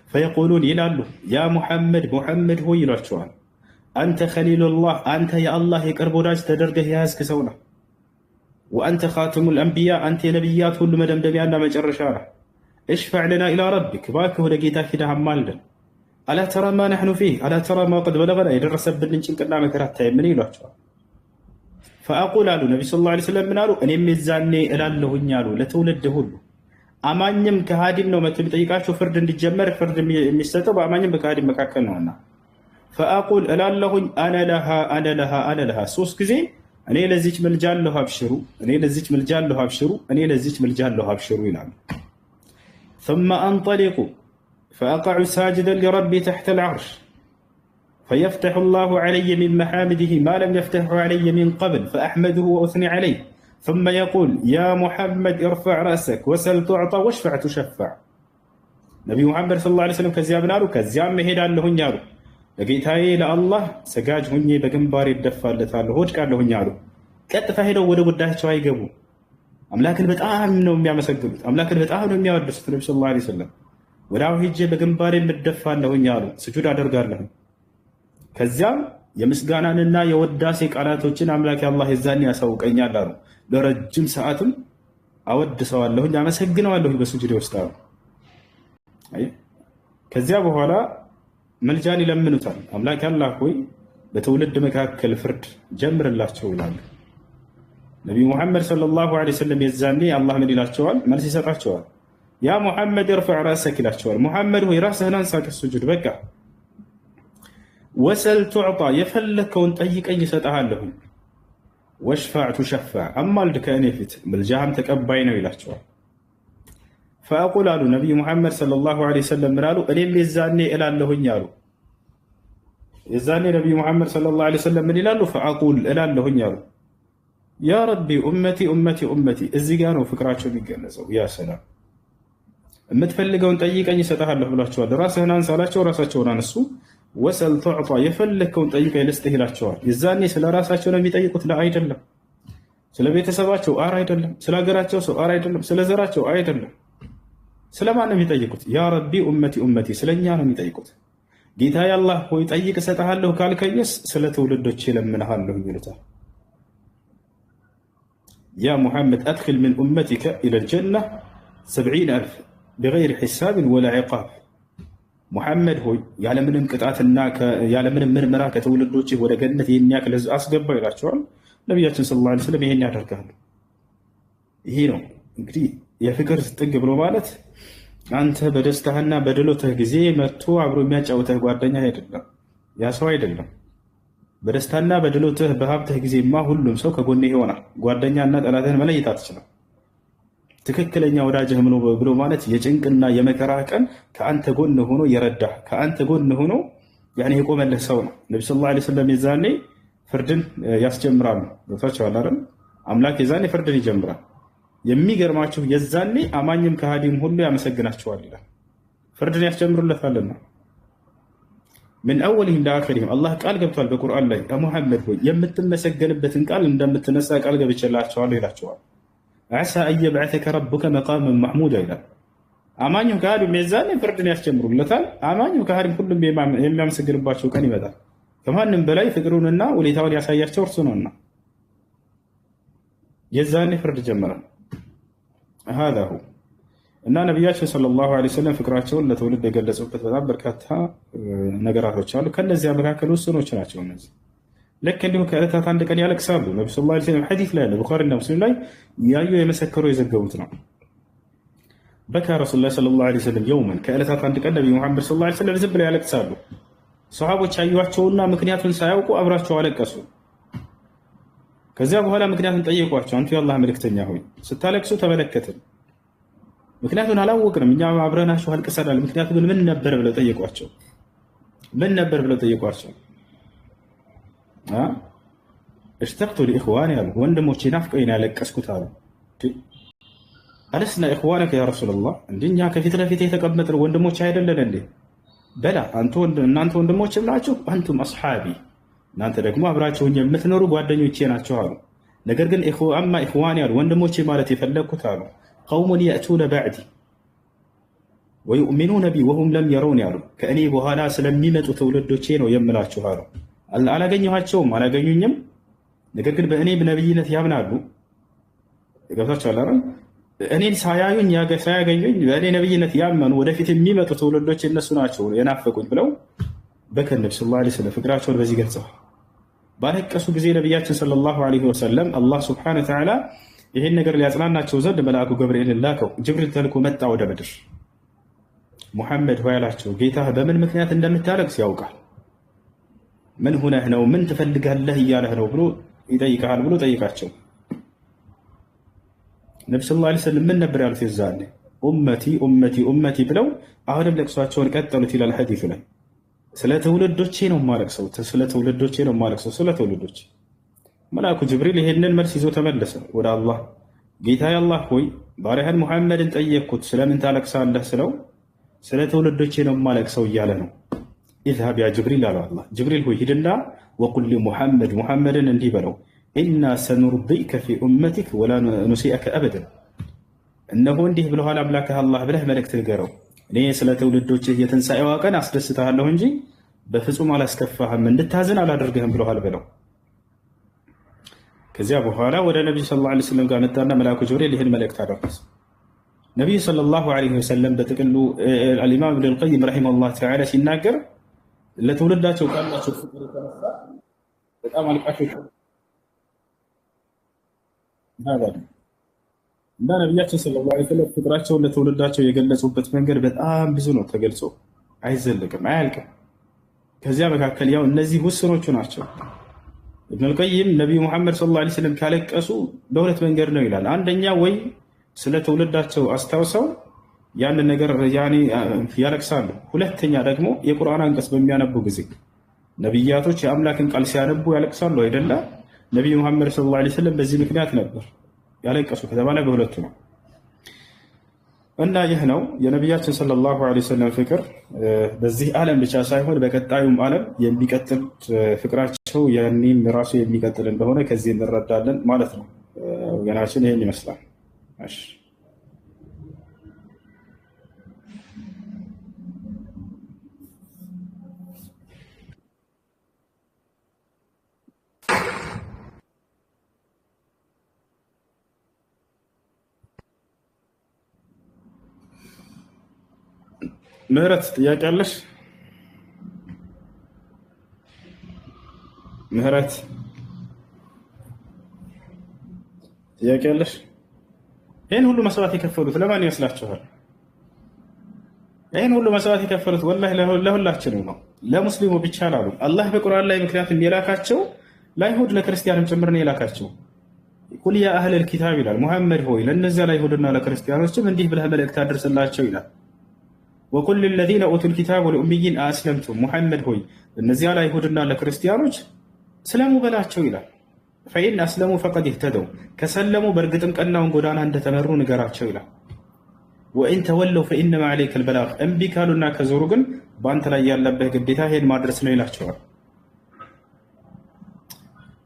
ፈየቁሉን ይላሉ፣ ያ ሙሐመድ ሙሐመድ ሆይ ይሏቸዋል። አንተ ኸሊሉላህ አንተ የአላህ የቅርብ ወዳጅ ተደርገህ የያዝክ ሰው ነህ። ወአንተ ኻቲሙል አንቢያ አንተ የነቢያት ሁሉ መደምደሚያና መጨረሻ ነህ። እሽፈዕ ለና ኢላ ረቢክ እባክህ ወደ ጌታ ሂደህ አማልደን። አላ ተራ ማ ነሕኑ ፊህ አላ ተራ ማ ቀድ በለገና የደረሰብንን ጭንቅና መከራ አታይም? ምን ይሏቸዋል? ፈአቁል አሉ ነቢ ሰለላሁ ዐለይሂ ወሰለም ምን አሉ? እኔም የዛኔ እላለሁኝ አሉ ለትውልድ ሁሉ አማኝም ከሃዲም ነው መጥቶ የሚጠይቃቸው ፍርድ እንዲጀመር ፍርድ የሚሰጠው በአማኝም በከሃዲም መካከል ነውና ፈአቁል እላለሁኝ አነ ለሃ አነ ለሃ አነ ለሃ 3 ጊዜ እኔ ለዚች ምልጃለሁ አብሽሩ፣ እኔ ለዚች ምልጃለሁ አብሽሩ፣ እኔ ለዚች ምልጃለሁ አብሽሩ ይላሉ። ثم أنطلق فأقع ساجدا لربي تحت العرش فيفتح الله علي من محامده ما لم يفتحه علي من قبل فأحمده وأثني عليه ثم يقول يا محمد ارفع رأسك وسل تعطى واشفع تشفع. نبي محمد صلى الله عليه وسلم كزياب نارو كزياب مهيدا لهن يارو ለጌታዬ ለአላህ ሰጋጅ ሁኜ በግንባሬ ይደፋለታለሁ ወድቃለሁ ያሉ ቀጥታ ሄደው ወደ ጉዳያቸው አይገቡ። አምላክን በጣም ነው የሚያመሰግኑት፣ አምላክን በጣም ነው የሚያወድሱት። ነብዩ ሰለላሁ ዐለይሂ ወሰለም ወዳው ሄጄ በግንባሬ እደፋለሁ ያሉ ስጁድ አደርጋለሁ። ከዚያም የምስጋናንና የወዳሴ ቃላቶችን አምላክ አላህ የዛኔ ያሳውቀኛል አሉ። ለረጅም ሰዓትም አወድሰዋለሁ አመሰግነዋለሁ በስጁድ ይወስዳሉ። ከዚያ በኋላ መልጃን ይለምኑታል። አምላክ አላህ ሆይ በትውልድ መካከል ፍርድ ጀምርላቸው ይላሉ። ነቢዩ ሙሐመድ ሰለላሁ ዐለይሂ ወሰለም የዛኔ አላህ ምን ይላቸዋል? መልስ ይሰጣቸዋል። ያ ሙሐመድ እርፈዕ ራሰክ ይላቸዋል። ሙሐመድ ሆይ ራስህን አንሳ ከሱጁድ በቃ። ወሰል ቱዕጣ የፈለከውን ጠይቀኝ እሰጥሃለሁ። ወሽፋዕ ቱሸፋዕ አማልድ ከእኔ ፊት ምልጃህም ተቀባይ ነው ይላቸዋል። ፈአቁል አሉ ነቢዩ ሙሐመድ ሰለላሁ ዐለይሂ ወሰለም ምናሉ? እኔም የዛኔ እላለሁኝ አሉ። የዛኔ ነቢዩ ሙሐመድ ሰለላሁ ዐለይሂ ወሰለም ምን ይላሉ? ፈአቁል እላለሁኝ አሉ ያ ረቢ ኡመቲ ኡመቲ ኡመቲ። እዚህ ጋር ነው ፍቅራቸው የሚገለጸው። ያ ሰላም የምትፈልገውን ጠይቀኝ እሰጥሃለሁ ብሏቸዋል። ራስህን አንሳ አላቸው፣ ራሳቸውን አነሱ። ወሰል ቱዕጣ የፈለግከውን ጠይቀኝ ልስጥህ ይላቸዋል። የዛኔ ስለ ራሳቸው ነው የሚጠይቁት፣ አይደለም። ስለ ቤተሰባቸው አር አይደለም፣ ስለ ሀገራቸው ሰው አር አይደለም፣ ስለ ዘራቸው አይደለም። ስለማን ነው የሚጠይቁት? ያ ረቢ ኡመቲ ኡመቲ፣ ስለኛ ነው የሚጠይቁት። ጌታዬ አላህ ሆይ ጠይቅ እሰጥሃለሁ ካልከኝስ ስለ ትውልዶቼ እለምንሃለሁ ይሉታል። ያ ሙሐመድ አድኺል ሚን ኡመቲከ ኢለል ጀነህ 70,000 ቢገይሪ ሒሳብን ወላ ዒቃብ። ሙሐመድ ሆይ ያለምንም ቅጣትና ያለምንም ምርመራ ከትውልዶችህ ወደ ገነት ይህን ያክል ህዝብ አስገባ ይላቸዋል። ነቢያችን ሰለላሁ ዐለይሂ ወሰለም ይሄን ያደርጋሉ። ይሄ ነው እንግዲህ የፍቅር ጥግ ብሎ ማለት አንተ በደስታህና በድሎትህ ጊዜ መጥቶ አብሮ የሚያጫውተህ ጓደኛ አይደለም፣ ያ ሰው አይደለም። በደስታና በድሎትህ በሀብትህ ጊዜማ ሁሉም ሰው ከጎንህ ይሆናል። ጓደኛና ጠላትህን መለየት አትችልም። ትክክለኛ ወዳጅህ ብሎ ማለት የጭንቅና የመከራ ቀን ከአንተ ጎን ሆኖ የረዳህ ከአንተ ጎን ሆኖ የቆመልህ ሰው ነው። ነቢ ሰለላሁ ዐለይሂ ወሰለም የዛኔ ፍርድን ያስጀምራሉ። ገብቷችኋል አይደል? አምላክ የዛኔ ፍርድን ይጀምራል። የሚገርማችሁ የዛኔ አማኝም ከሃዲም ሁሉ ያመሰግናቸዋል ይላል። ፍርድን ያስጀምሩለታልና ምን አወልህም ለአኺሪህም አላህ ቃል ገብቷል በቁርአን ላይ ሙሐመድ ሆይ የምትመሰገንበትን ቃል እንደምትነሳ ቃል ገብቼላቸዋለሁ ይላቸዋል። አሳ አየብዐተከ ረቡከ መቃመን መሕሙዳ ይላል። አማኝም ከሃዲም የዛኔ ፍርድን ያስጀምሩለታል። አማኝም ከሃዲም ሁሉም የሚያመሰግንባቸው ቀን ይመጣል። ከማንም በላይ ፍቅሩንና ውለታውን ያሳያቸው እርሱ ነውና የዛኔ ፍርድ ጀመረ። هذا هو እና ነቢያችን ሰለላሁ ዐለይሂ ወሰለም ፍቅራቸውን ለትውልድ የገለጹበት በጣም በርካታ ነገራቶች አሉ። ከነዚያ መካከል ውስኖች ናቸው እነዚህ። ልክ እንዲሁ ከዕለታት አንድ ቀን ያለቅሳሉ። ነቢ ሰለላሁ ዐለይሂ ወሰለም ሐዲስ ላይ አለ፣ ቡኻሪና ሙስሊም ላይ ያዩ የመሰከሩ የዘገቡት ነው። በካ ረሱሉላህ ሰለላሁ ዐለይሂ ወሰለም የውመን ከዕለታት አንድ ቀን ነቢ ሙሐመድ ሰለላሁ ዐለይሂ ወሰለም ዝም ብለው ያለቅሳሉ። ሰሃቦች አዩዋቸውና ምክንያቱን ሳያውቁ አብራቸው አለቀሱ። ከዚያ በኋላ ምክንያቱን ጠየቋቸው። አንቱ የአላህ መልእክተኛ ሆይ ስታለቅሱ ተመለከትን፣ ምክንያቱን አላወቅንም፣ እኛ አብረናችሁ አልቅሰናል፣ ምክንያቱ ግን ምን ነበር ብለው ጠየቋቸው። ምን ነበር ብለው ጠየቋቸው? እሽተቅቱ ሊኢኽዋኒ አሉ፣ ወንድሞቼ ናፍቀውኝ ያለቀስኩት አሉ። አለስና ኢኽዋነከ ያ ረሱለላህ፣ እንዲህ እኛ ከፊት ለፊት የተቀመጥን ወንድሞች አይደለን እንዴ? በላ እናንተ ወንድሞችም ናችሁ። አንቱም አስሓቢ፣ እናንተ ደግሞ አብራችሁኝ የምትኖሩ ጓደኞቼ ናቸው አሉ። ነገር ግን አማ ኢኽዋኒ አሉ፣ ወንድሞቼ ማለት የፈለግኩት አሉ ቀውሙን የእቱነ ባዕዲ ወዩእሚኑነ ቢ ወሁም ለም የረውኒ አሉ፣ ከእኔ በኋላ ስለሚመጡ ትውልዶቼ ነው የምላችሁ አሉ። አላገኘኋቸውም፣ አላገኙኝም። ነገር ግን በእኔ ነብይነት ያምናሉ። ገብታችኋል አይደል? እኔን ሳያዩኝ ሳያገኙኝ በእኔ ነብይነት ያመኑ ወደፊት የሚመጡ ትውልዶች እነሱ ናቸው የናፈቁኝ ብለው በከነብ ሰለላሁ ዐለይሂ ወሰለም ፍቅራቸውን በዚህ ገልጸዋል። ባለቀሱ ጊዜ ነቢያችን ሰለላሁ ዐለይሂ ወሰለም አላህ ሱብሓነሁ ወተዓላ ይህን ነገር ሊያጽናናቸው ዘንድ መልአኩ ገብርኤልን ላከው። ጅብሪል ተልኮ መጣ ወደ ምድር። ሙሐመድ ሆይ አላቸው፣ ጌታህ በምን ምክንያት እንደምታለቅስ ያውቃል። ምን ሁነህ ነው? ምን ትፈልጋለህ እያለህ ነው ብሎ ይጠይቃል ብሎ ጠይቃቸው። ነቢ ሰለላሁ ዐለይሂ ወሰለም ምን ነበር ያሉት? የዛኔ ኡመቲ ኡመቲ ኡመቲ ብለው አሁንም ለቅሷቸውን ቀጠሉት ይላል ሐዲሱ ላይ። ስለ ትውልዶቼ ነው የማለቅሰው፣ ስለ ትውልዶቼ ነው የማለቅሰው፣ ስለ ትውልዶቼ። መልአኩ ጅብሪል ይሄንን መልስ ይዞ ተመለሰ ወደ አላህ። ጌታዬ አላህ ሆይ ባሪያህን ሙሐመድን ጠየቅኩት፣ ስለምን ታለቅሳለህ ስለው ስለ ትውልዶቼ ነው የማለቅሰው እያለ ነው። ኢዝሃብ ያ ጅብሪል አለው አላህ። ጅብሪል ሆይ ሂድና ወቁል ሊሙሐመድ ሙሐመድን እንዲህ በለው ኢና ሰኑርዲከ ፊ ኡመቲክ ወላ ኑሲአከ አበደን። እነሆ እንዲህ ብለኋል አምላክህ አላህ ብለህ መልእክት ንገረው፣ እኔ ስለ ትውልዶችህ የትንሣኤዋ ቀን አስደስትሃለሁ እንጂ በፍጹም አላስከፋህም፣ እንድታዝን አላደርግህም ብለኋል በለው። ከዚያ በኋላ ወደ ነቢዩ ሰለላሁ ዐለይሂ ወሰለም ጋር መጣና መልአኩ ጅብሪል ይህን መልእክት አደረሰ። ነቢዩ ሰለላሁ ዐለይሂ ወሰለም በጥቅሉ አልኢማም ኢብኑል ቀይም ረሒመሁላህ ተዓላ ሲናገር ለትውልዳቸው ካላቸው ፍቅር የተነሳ በጣም አልቃሾች እና ነቢያችን ሰለላሁ ዐለይሂ ወሰለም ፍቅራቸውን ለትውልዳቸው የገለጹበት መንገድ በጣም ብዙ ነው። ተገልጾ አይዘልቅም፣ አያልቅም። ከዚያ መካከል ያው እነዚህ ውስኖቹ ናቸው። ኢብኑል ቀይም ነቢዩ ሙሐመድ ሰለላሁ ዐለይሂ ወሰለም ካለቀሱ በሁለት መንገድ ነው ይላል። አንደኛ ወይ ስለ ትውልዳቸው አስታውሰው ያንን ነገር ያለቅሳሉ። ሁለተኛ ደግሞ የቁርአን አንቀጽ በሚያነቡ ጊዜ ነቢያቶች የአምላክን ቃል ሲያነቡ ያለቅሳሉ አይደለ? ነቢዩ ሙሐመድ ሰለላሁ ዐለይሂ ወሰለም በዚህ ምክንያት ነበር ያለቀሱ ከተባለ በሁለቱ ነው። እና ይህ ነው የነቢያችን ሰለላሁ ዐለይሂ ወሰለም ፍቅር በዚህ ዓለም ብቻ ሳይሆን በቀጣዩም ዓለም የሚቀጥል ፍቅራቸው ያኔም ራሱ የሚቀጥል እንደሆነ ከዚህ እንረዳለን ማለት ነው። ወገናችን ይህን ይመስላል። እሺ ምህረት ጥያቄ አለሽ? ምህረት ጥያቄ አለሽ? ይህን ሁሉ መስዋዕት የከፈሉት ለማን ይመስላችኋል? ይህን ሁሉ መስዋዕት የከፈሉት ወላሂ ለሁላችንም ነው፣ ለሙስሊሙ ብቻ ላሉ አላህ በቁርአን ላይ ምክንያቱም የላካቸው ለአይሁድ ለክርስቲያንም ጭምር ነው የላካቸው። ቁል ያ አህለል ኪታብ ይላል ሙሐመድ ሆይ ለእነዚያ ለአይሁድና ለክርስቲያኖችም እንዲህ ብለህ መልእክት አድርስላቸው ይላል። ወቁል ለለዚነ ኡቱል ኪታብ ወልኡምይይን አስለምቱም ሙሐመድ ሆይ እነዚያ ለአይሁድና ለክርስቲያኖች ስለሙ በላቸው ይላል። ፈኢን አስለሙ ፈቀድ ይህተደው ከሰለሙ በእርግጥም ቀናውን ጎዳና እንደተመሩ ንገራቸው ይላል። ወኢን ተወለው ፈኢነማ ዐለይከል በላግ እምቢ ካሉና ከዞሩ ግን በአንተ ላይ ያለብህ ግዴታ ይሄን ማድረስ ነው ይላቸዋል።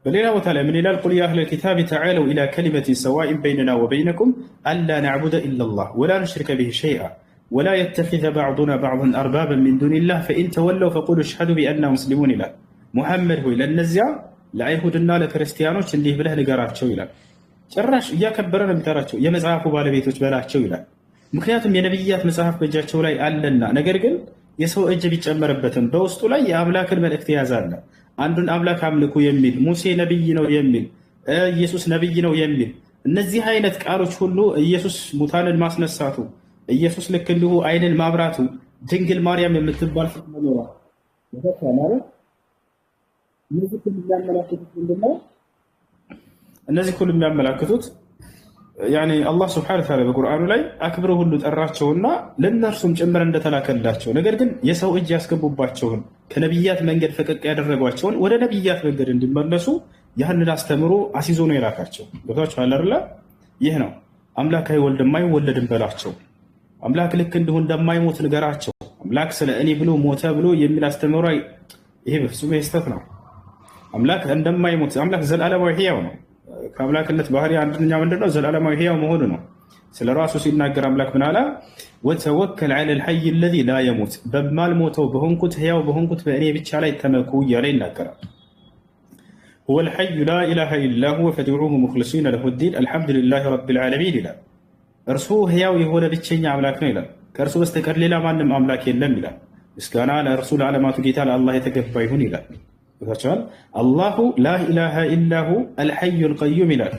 በሌላ ቦታ ላይ ምን ይላል? ቁል ያ አህለል ኪታብ ተዓለው ኢላ ከሊመቲን ሰዋኢን በይነና ወበይነኩም አላ ነዕቡደ ኢለላህ ወላ ኑሽሪከ ቢሂ ሸይአ ወላ የተኺዘ ባዕዱና ባዕደን አርባበን ሚን ዱኒላህ ፈኢን ተወለው ፈቁሉ እሽሀዱ ቢአንና ሙስሊሙን ይላል። ሙሐመድ ሆይ ለእነዚያ ለአይሁድና ለክርስቲያኖች እንዲህ ብለህ ንገራቸው ይላል። ጭራሽ እያከበረ ነው የሚጠራቸው። የመጽሐፉ ባለቤቶች በላቸው ይላል። ምክንያቱም የነቢያት መጽሐፍ በእጃቸው ላይ አለና፣ ነገር ግን የሰው እጅ ቢጨመርበትም በውስጡ ላይ የአምላክን መልእክት የያዛለ አንዱን አምላክ አምልኩ የሚል ሙሴ ነቢይ ነው የሚል ኢየሱስ ነቢይ ነው የሚል እነዚህ አይነት ቃሎች ሁሉ ኢየሱስ ሙታንን ማስነሳቱ፣ ኢየሱስ ልክ እንዲሁ አይንን ማብራቱ፣ ድንግል ማርያም የምትባል ማለት እነዚህ ሁሉ የሚያመላክቱት አላህ ስብሐነሁ ወተዓላ በቁርአኑ ላይ አክብሮ ሁሉ ጠራቸውና ለእነርሱም ጭምር እንደተላከላቸው፣ ነገር ግን የሰው እጅ ያስገቡባቸውን ከነቢያት መንገድ ፈቀቅ ያደረጓቸውን ወደ ነቢያት መንገድ እንዲመለሱ ያንን አስተምሮ አስይዞ ነው የላካቸው። ገብቷችኋል አይደለ? ይህ ነው አምላክ አይወልድም አይወለድም በላቸው። አምላክ ልክ እንዲሁ እንደማይሞት ንገራቸው። አምላክ ስለ እኔ ብሎ ሞተ ብሎ የሚል አስተምሮ ይሄ በፍጹም ስህተት ነው። አምላክ እንደማይሞት አምላክ ዘላለማዊ ሕያው ነው። ከአምላክነት ባህሪ አንደኛ ምንድነው? ዘላለማዊ ሕያው መሆኑ ነው። ስለ ራሱ ሲናገር አምላክ ምን አለ? ወተወከል ዐለል ሐይ አለዚ ላ የሙት በማልሞተው በሆንኩት ሕያው በሆንኩት በእኔ ብቻ ላይ ተመኩ እያለ ይናገራል። ሁወል ሐዩ ላ ኢላሃ ኢላ ሁወ ፈድዑሁ ሙኽሊሲነ ለሁ ዲን አልሐምዱሊላሂ ረቢል ዓለሚን ይላል። እርሱ ሕያው የሆነ ብቸኛ አምላክ ነው ይላል። ከእርሱ በስተቀር ሌላ ማንም አምላክ የለም ይላል። ምስጋና ለእርሱ ለዓለማቱ ጌታ ለአላህ የተገባ ይሁን ይላል። ታቸዋል አላሁ ላ ኢላሃ ኢላ ሁ አልሐዩል ቀዩም ይላል።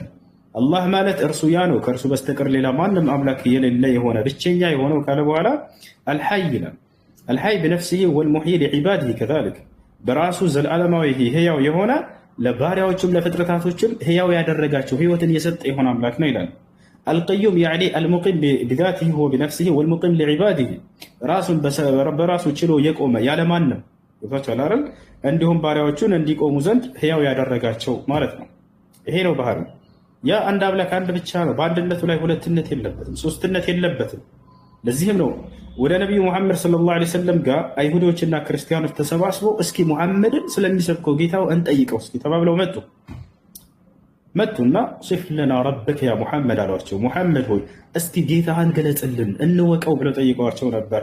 አላህ ማለት እርሱ ያ ነው፣ ከእርሱ በስተቀር ሌላ ማንም አምላክ የሌለ የሆነ ብቸኛ የሆነው ካለ በኋላ አልሐይ ይላል። አልሐይ ብነፍሲሂ ወልሙሕይ ሊዒባዲሂ ከዛሊክ በራሱ ዘለዓለማዊ ሕያው የሆነ ለባሪያዎችም ለፍጥረታቶችም ሕያው ያደረጋቸው ሕይወትን የሰጠ የሆነ አምላክ ነው ይላል። አልቀዩም ያዕኒ አልሙቂም ቢዛቲሂ ወቢነፍሲሂ ወልሙቂም ሊዒባዲሂ ራሱን በራሱ ችሎ የቆመ ያለማንም ይዟቸዋል፣ እንዲሁም ባሪያዎቹን እንዲቆሙ ዘንድ ሕያው ያደረጋቸው ማለት ነው። ይሄ ነው ባህሪው። ያ አንድ አምላክ አንድ ብቻ ነው። በአንድነቱ ላይ ሁለትነት የለበትም፣ ሶስትነት የለበትም። ለዚህም ነው ወደ ነቢዩ ሙሐመድ ሰለላሁ ዐለይሂ ወሰለም ጋር አይሁዶችና ክርስቲያኖች ተሰባስበው እስኪ ሙሐመድን ስለሚሰብከው ጌታው እንጠይቀው እስኪ ተባብለው መጡና ሲፍ ለና ረበከ ያ ሙሐመድ አሏቸው። ሙሐመድ ሆይ እስቲ ጌታህን ገለጽልን እንወቀው ብለው ጠይቀዋቸው ነበር።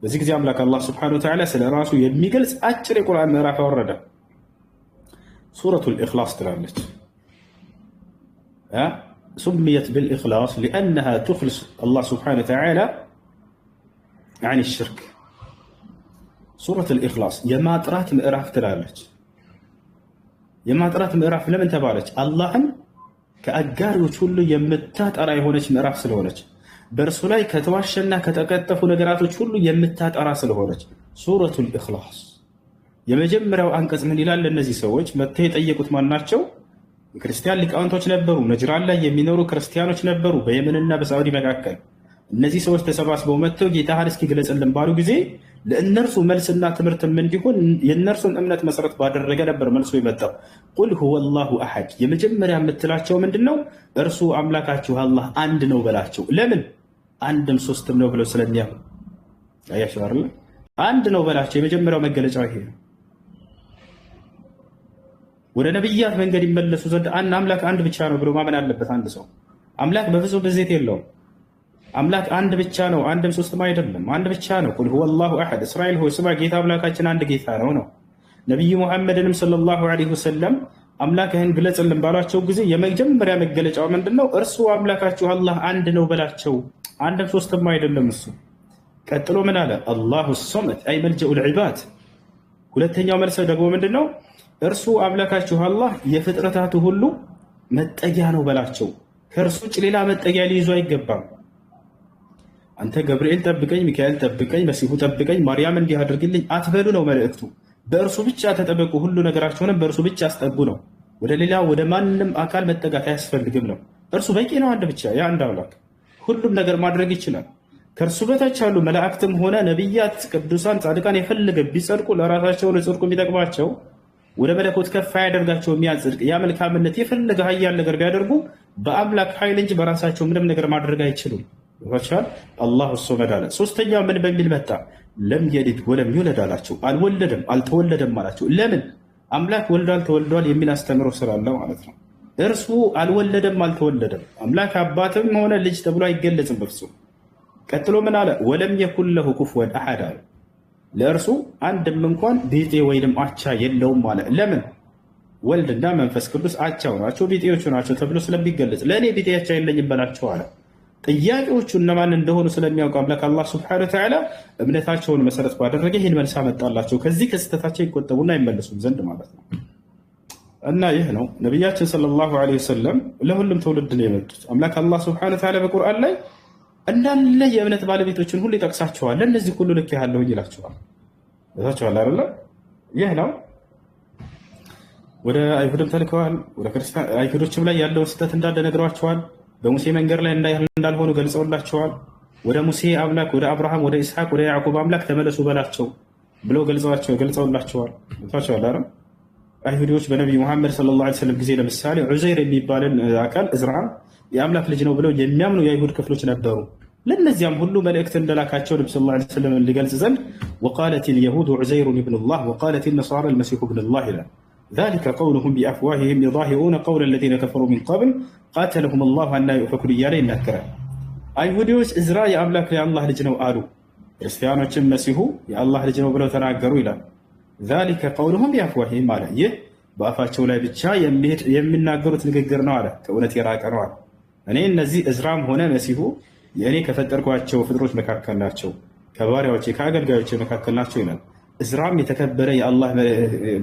በዚህ ጊዜ አምላክ አላህ ሱብሓነሁ ወተዓላ ስለ ራሱ የሚገልጽ አጭር የቁርአን ምዕራፍ አወረደ። ሱረቱል ኢኽላስ ትላለች። ሱምየት ብልኢኽላስ ሊአነሃ ቱኽልስ አላህ ሱብሓነሁ ወተዓላ ዐን ሽርክ። ሱረቱል ኢኽላስ የማጥራት ምዕራፍ ትላለች። የማጥራት ምዕራፍ ለምን ተባለች? አላህን ከአጋሪዎች ሁሉ የምታጠራ የሆነች ምዕራፍ ስለሆነች፣ በእርሱ ላይ ከተዋሸና ከተቀጠፉ ነገራቶች ሁሉ የምታጠራ ስለሆነች ሱረቱል ኢኽላስ። የመጀመሪያው አንቀጽ ምን ይላል? እነዚህ ሰዎች መጥተው የጠየቁት ማን ናቸው? የክርስቲያን ሊቃውንቶች ነበሩ። ነጅራን ላይ የሚኖሩ ክርስቲያኖች ነበሩ፣ በየመንና በሳዑዲ መካከል። እነዚህ ሰዎች ተሰባስበው መጥተው ጌታህን እስኪ ግለጽልን ባሉ ጊዜ ለእነርሱ መልስና ትምህርትም እንዲሆን የእነርሱን እምነት መሰረት ባደረገ ነበር መልሶ የመጣው። ቁል ሁወ ላሁ አሐድ። የመጀመሪያ የምትላቸው ምንድን ነው? እርሱ አምላካችሁ አላህ አንድ ነው በላቸው። ለምን? አንድም ሶስትም ነው ብለው ስለሚያምኑ። አያችሁ አይደል? አንድ ነው በላቸው። የመጀመሪያው መገለጫው ይሄ ነው። ወደ ነብያት መንገድ ይመለሱ ዘንድ አንድ አምላክ አንድ ብቻ ነው ብሎ ማመን አለበት አንድ ሰው። አምላክ በብዙ ብዜት የለውም። አምላክ አንድ ብቻ ነው፣ አንድም ሶስትም አይደለም፣ አንድ ብቻ ነው። ቁል ሁወ ላሁ አሐድ። እስራኤል ሆይ ስማ፣ ጌታ አምላካችን አንድ ጌታ ነው ነው። ነቢዩ ሙሐመድንም ሰለላሁ ዐለይሂ ወሰለም አምላክህን ግለጽልን ባሏቸው ጊዜ የመጀመሪያ መገለጫው ምንድን ነው? እርሱ አምላካችሁ አላህ አንድ ነው በላቸው፣ አንድም ሶስትም አይደለም እሱ። ቀጥሎ ምን አለ? አላሁ ሶመድ አይ መልጀኡ ልዕባድ። ሁለተኛው መልስ ደግሞ ምንድን ነው? እርሱ አምላካችሁ አላህ የፍጥረታቱ ሁሉ መጠጊያ ነው በላቸው። ከእርሱ ውጭ ሌላ መጠጊያ ሊይዙ አይገባም። አንተ ገብርኤል ጠብቀኝ፣ ሚካኤል ጠብቀኝ፣ መሲሁ ጠብቀኝ፣ ማርያም እንዲህ አድርግልኝ አትበሉ ነው መልእክቱ። በእርሱ ብቻ ተጠበቁ፣ ሁሉ ነገራቸውንም በእርሱ ብቻ አስጠጉ ነው። ወደ ሌላ ወደ ማንም አካል መጠጋት አያስፈልግም ነው። እርሱ በቂ ነው፣ አንድ ብቻ። የአንድ አምላክ ሁሉም ነገር ማድረግ ይችላል። ከእርሱ በታች ያሉ መላእክትም ሆነ ነቢያት፣ ቅዱሳን፣ ጻድቃን የፈለገ ቢጸድቁ ለራሳቸው ለጽድቁ የሚጠቅማቸው ወደ መለኮት ከፍ ያደርጋቸው የሚያጽድቅ ያ መልካምነት የፈለገ ሀያል ነገር ቢያደርጉ በአምላክ ኃይል እንጂ በራሳቸው ምንም ነገር ማድረግ አይችሉም። ይወቻል አላሁ ሶመድ አለ። ሶስተኛው ምን በሚል መጣ? ለም የሊድ ወለም ይውለድ አላቸው። አልወለደም አልተወለደም አላቸው። ለምን? አምላክ ወልዷል ተወልዷል የሚል አስተምሮ ስላለው ማለት ነው። እርሱ አልወለደም አልተወለደም። አምላክ አባትም ሆነ ልጅ ተብሎ አይገለጽም በፍጹም። ቀጥሎ ምን አለ? ወለም የኩን ለሁ ኩፍወን አሐድ አለ። ለእርሱ አንድም እንኳን ቢጤ ወይንም አቻ የለውም አለ። ለምን? ወልድና መንፈስ ቅዱስ አቻው ናቸው፣ ቢጤዎቹ ናቸው ተብሎ ስለሚገለጽ ለእኔ ቢጤ አቻ የለኝም በላቸው አለ። ጥያቄዎቹ እነማን እንደሆኑ ስለሚያውቅ አምላክ አላህ ሱብሓነሁ ወተዓላ እምነታቸውን መሰረት ባደረገ ይህን መልስ አመጣላቸው፣ ከዚህ ከስህተታቸው ይቆጠቡና አይመለሱም ዘንድ ማለት ነው። እና ይህ ነው ነቢያችን ሰለላሁ ዐለይሂ ወሰለም ለሁሉም ትውልድ ነው የመጡት። አምላክ አላህ ሱብሓነሁ ወተዓላ በቁርአን ላይ እንዳለ የእምነት ባለቤቶችን ሁሉ ይጠቅሳቸዋል። ለእነዚህ ሁሉ ልክ ያለሁኝ ይላቸዋል። እዛቸዋል አይደለ? ይህ ነው። ወደ አይሁድም ተልከዋል። ወደ ክርስቲያን አይሁዶችም ላይ ያለውን ስህተት እንዳለ ነግረዋቸዋል። በሙሴ መንገድ ላይ እንዳልሆኑ ገልጸውላቸዋል። ወደ ሙሴ አምላክ ወደ አብርሃም ወደ ኢስሐቅ ወደ ያዕቆብ አምላክ ተመለሱ በላቸው ብለው ገልጸውላቸዋል። ታቸዋል አይደል? አይሁዶች በነቢዩ ሙሐመድ ሰለላሁ ዐለይሂ ወሰለም ጊዜ ለምሳሌ ዑዘይር የሚባልን አካል እዝራ የአምላክ ልጅ ነው ብለው የሚያምኑ የአይሁድ ክፍሎች ነበሩ። ለእነዚያም ሁሉ መልእክት እንደላካቸው ነቢ ሰለላሁ ዐለይሂ ወሰለም ሊገልጽ ዘንድ ወቃለት ልየሁድ ዑዘይሩን ብኑላህ ወቃለት ነሳራ ልመሲሑ ብኑላህ ይላል። ذلك قولهم بأفواههم يضاهئون قول الذين كفروا من قبل قاتلهم الله أن يؤفكون እያለ ይናገራል። አይሁዶች እዝራ የአምላክ የአላህ ልጅ ነው አሉ፣ ክርስቲያኖችም መሲሁ የአላህ ልጅ ነው ብለው ተናገሩ ይላል። ذلك قولهم بأفواههم አለ። ይህ በአፋቸው ላይ ብቻ የሚናገሩት ንግግር ነው አለ። ከእውነት የራቀ ነው አለ። እኔ እነዚህ እዝራም ሆነ መሲሁ የእኔ ከፈጠርኳቸው ፍጥሮች መካከል ናቸው፣ ከባሪያዎቼ ከአገልጋዮቼ መካከል ናቸው ይላል። እዝራም የተከበረ የአላህ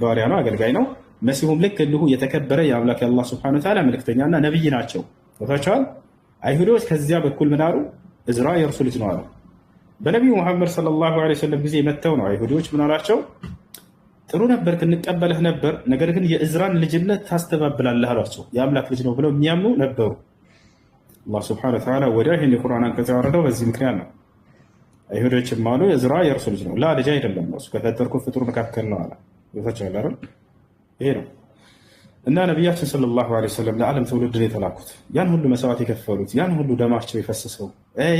ባሪያ ነው፣ አገልጋይ ነው። መሲሁም ልክ እንዲሁ የተከበረ የአምላክ የአላህ ሱብሓነሁ ወተዓላ መልእክተኛና ነቢይ ናቸው። ቦታቸዋል። አይሁዶች ከዚያ በኩል ምን አሉ? እዝራ የእርሱ ልጅ ነው አሉ። በነቢዩ ሙሐመድ ሰለላሁ ዐለይሂ ወሰለም ጊዜ መጥተው ነው አይሁዶች ምን አላቸው? ጥሩ ነበር እንቀበልህ ነበር፣ ነገር ግን የእዝራን ልጅነት ታስተባብላለህ አሏቸው። የአምላክ ልጅ ነው ብለው የሚያምኑ ነበሩ። አላህ ሱብሓነሁ ወተዓላ ወዲያ ይህን የቁርአን አንቀጽ ያወረደው በዚህ ምክንያት ነው። አይሁዶችም አሉ እዝራ የእርሱ ልጅ ነው፣ ላ ልጅ አይደለም፣ እሱ ከፈጠርኩት ፍጡር መካከል ነው አለ። ቦታቸዋል አይደል? ይሄ ነው እና ነቢያችን ሰለላሁ ዐለይሂ ወሰለም ለዓለም ትውልድን የተላኩት ያን ሁሉ መስዋዕት የከፈሉት ያን ሁሉ ደማቸው የፈሰሰው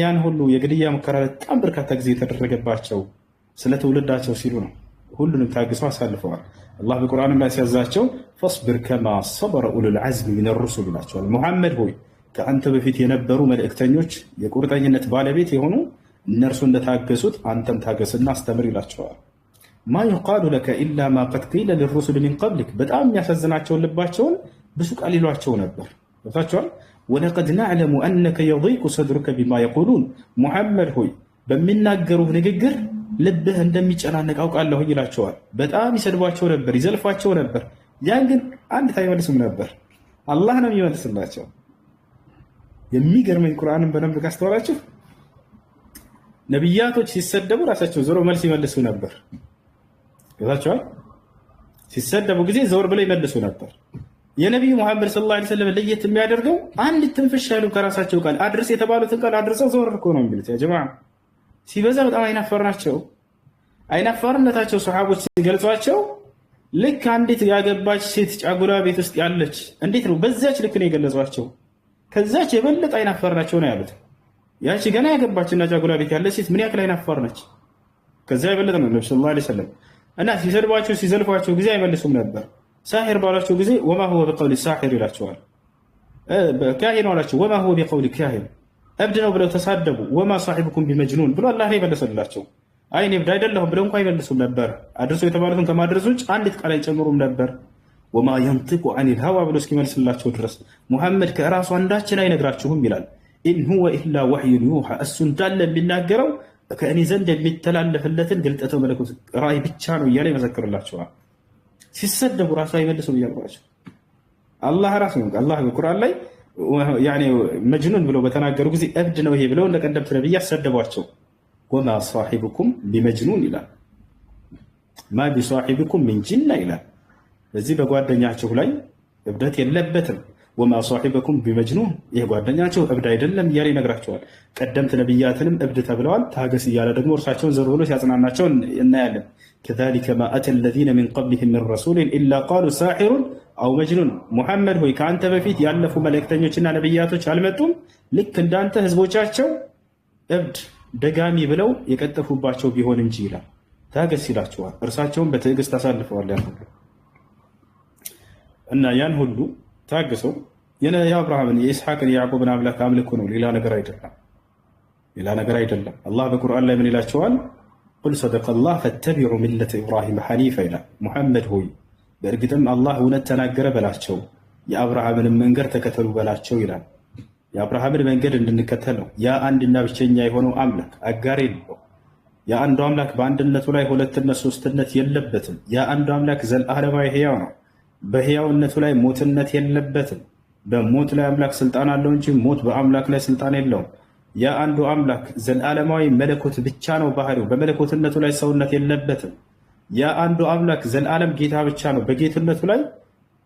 ያን ሁሉ የግድያ ሙከራ በጣም በርካታ ጊዜ የተደረገባቸው ስለ ትውልዳቸው ሲሉ ነው። ሁሉንም ታግሰው አሳልፈዋል። አላህ በቁርአንም ላይ ሲያዛቸው ፈስብር ከማ ሰበረ ኡሉል ዐዝሚ ሚነ ሩሱል ይላቸዋል። ሙሐመድ ሆይ ከአንተ በፊት የነበሩ መልእክተኞች የቁርጠኝነት ባለቤት የሆኑ እነርሱ እንደታገሱት አንተም ታገስና አስተምር ይላቸዋል። ማ ዩቃሉ ለከ ኢላ ማ ቀድ ቂለ ሊሩሱል ሚን ቀብሊክ በጣም የሚያሳዝናቸውን ልባቸውን ብዙ ቃል ይሏቸው ነበር። ገብታችኋል። ወለቀድ ናዕለሙ አነከ የضይቁ ሰድሩከ ቢማ የቁሉን ሙሐመድ ሆይ በሚናገሩህ ንግግር ልብህ እንደሚጨናነቅ አውቃለሁ ይላቸዋል። በጣም ይሰድቧቸው ነበር፣ ይዘልፏቸው ነበር። ያን ግን አንድ አይመልሱም ነበር፣ አላህ ነው የሚመልስላቸው። የሚገርመኝ ቁርአንን በደንብ ካስተዋላችሁ ነቢያቶች ሲሰደቡ ራሳቸው ዞሮ መልስ ይመልሱ ነበር። ገብታችኋል። ሲሰደቡ ጊዜ ዞር ብለው ይመልሱ ነበር። የነቢዩ ሙሐመድ ሰለላሁ ዐለይሂ ወሰለም ለየት የሚያደርገው አንድ ትንፍሽ ያሉ ከራሳቸው ቃል አድርስ የተባሉትን ቃል አድርሰው ዞር እኮ ነው የሚሉት። ያ ጀማዓ ሲበዛ በጣም አይናፋር ናቸው። አይናፋርነታቸው ሰሃቦች ሲገልጿቸው ልክ አንዲት ያገባች ሴት ጫጉላ ቤት ውስጥ ያለች እንዴት ነው በዛች ልክ ነው የገለጿቸው። ከዛች የበለጠ አይናፋር ናቸው ነው ያሉት። ያቺ ገና ያገባችና ጫጉላ ቤት ያለች ሴት ምን ያክል አይናፋር ነች? ከዛ የበለጠ ነው ነብዩ ሰለላሁ ዐለይሂ ወሰለም። እና ሲሰድቧቸው ሲዘልፏቸው ጊዜ አይመልሱም ነበር። ሳሒር ባሏቸው ጊዜ ወማ ሁወ ቢቀውሊ ሳሒር ይላቸዋል። ካሂን አላቸው ወማ ሁወ ቢቀውሊ ካሂን፣ እብድ ነው ብለው ተሳደቡ። ወማ ሳሒብኩም ቢመጅኑን ብሎ አላህ ነው የመለሰላቸው። አይ እኔ እብድ አይደለሁም ብለው እንኳ አይመልሱም ነበር። አድርሰው የተባሉትን ከማድረስ ውጭ አንዲት ቃል አይጨምሩም ነበር። ወማ የንጢቁ ዐኒል ሀዋ ብሎ እስኪመልስላቸው ድረስ ሙሐመድ ከእራሱ አንዳችን አይነግራችሁም ይላል። ኢን ሁወ ኢላ ወሕዩን ዩሓ፣ እሱ እንዳለ የሚናገረው ከእኔ ዘንድ የሚተላለፍለትን ግልጠተ መለኮት ራእይ ብቻ ነው እያለ ይመሰክርላቸዋል። ሲሰደቡ ራሱ አይመልሱም እያልኳቸው አላህ ራሱ ነው። አላህ በቁርአን ላይ መጅኑን ብለው በተናገሩ ጊዜ እብድ ነው ይሄ ብለው ለቀደምት ነብይ አሰደቧቸው። ወማ ሳሒብኩም ቢመጅኑን ይላል። ማ ቢሳሒብኩም ሚን ጅና ይላል። በዚህ በጓደኛችሁ ላይ እብደት የለበትም። ወማ ሳሒበኩም ቢመጅኑን፣ ይህ ጓደኛቸው እብድ አይደለም እያለ ይነግራቸዋል። ቀደምት ነቢያትንም እብድ ተብለዋል። ታገስ እያለ ደግሞ እርሳቸውን ዘር ብሎ ሲያጽናናቸው እናያለን። ከዛሊከ ማ አተ ለዚነ ሚን ቀብሊሂም ሚን ረሱሊን ኢላ ቃሉ ሳሒሩን አው መጅኑን። ሙሐመድ ሆይ ከአንተ በፊት ያለፉ መልእክተኞችና ነቢያቶች አልመጡም ልክ እንዳንተ ህዝቦቻቸው እብድ ደጋሚ ብለው የቀጠፉባቸው ቢሆን እንጂ ይላል። ታገስ ይላቸዋል። እርሳቸውን በትዕግስት አሳልፈዋል ያን ሁሉ እና ያን ሁሉ ታግሰው የአብርሃምን የኢስሐቅን የያዕቆብን አምላክ አምልኩ ነው፣ ሌላ ነገር አይደለም። አላህ በቁርአን ላይ ምን ይላቸዋል? ቁል ሰደቀላህ ፈተቢዑ ሚለተ ኢብራሂም ሐኒፈ ይላል። ሙሐመድ ሆይ በእርግጥም አላህ እውነት ተናገረ በላቸው፣ የአብርሃምንም መንገድ ተከተሉ በላቸው ይላል። የአብርሃምን መንገድ እንድንከተል ነው። ያ አንድና ብቸኛ የሆነው አምላክ አጋር የለው። ያ አንዱ አምላክ በአንድነቱ ላይ ሁለትነት ሶስትነት የለበትም። ያ አንዱ አምላክ ዘለዓለማዊ ሕያው ነው። በሕያውነቱ ላይ ሞትነት የለበትም። በሞት ላይ አምላክ ስልጣን አለው እንጂ ሞት በአምላክ ላይ ስልጣን የለውም። ያ አንዱ አምላክ ዘለዓለማዊ መለኮት ብቻ ነው ባህሪው። በመለኮትነቱ ላይ ሰውነት የለበትም። ያ አንዱ አምላክ ዘለዓለም ጌታ ብቻ ነው። በጌትነቱ ላይ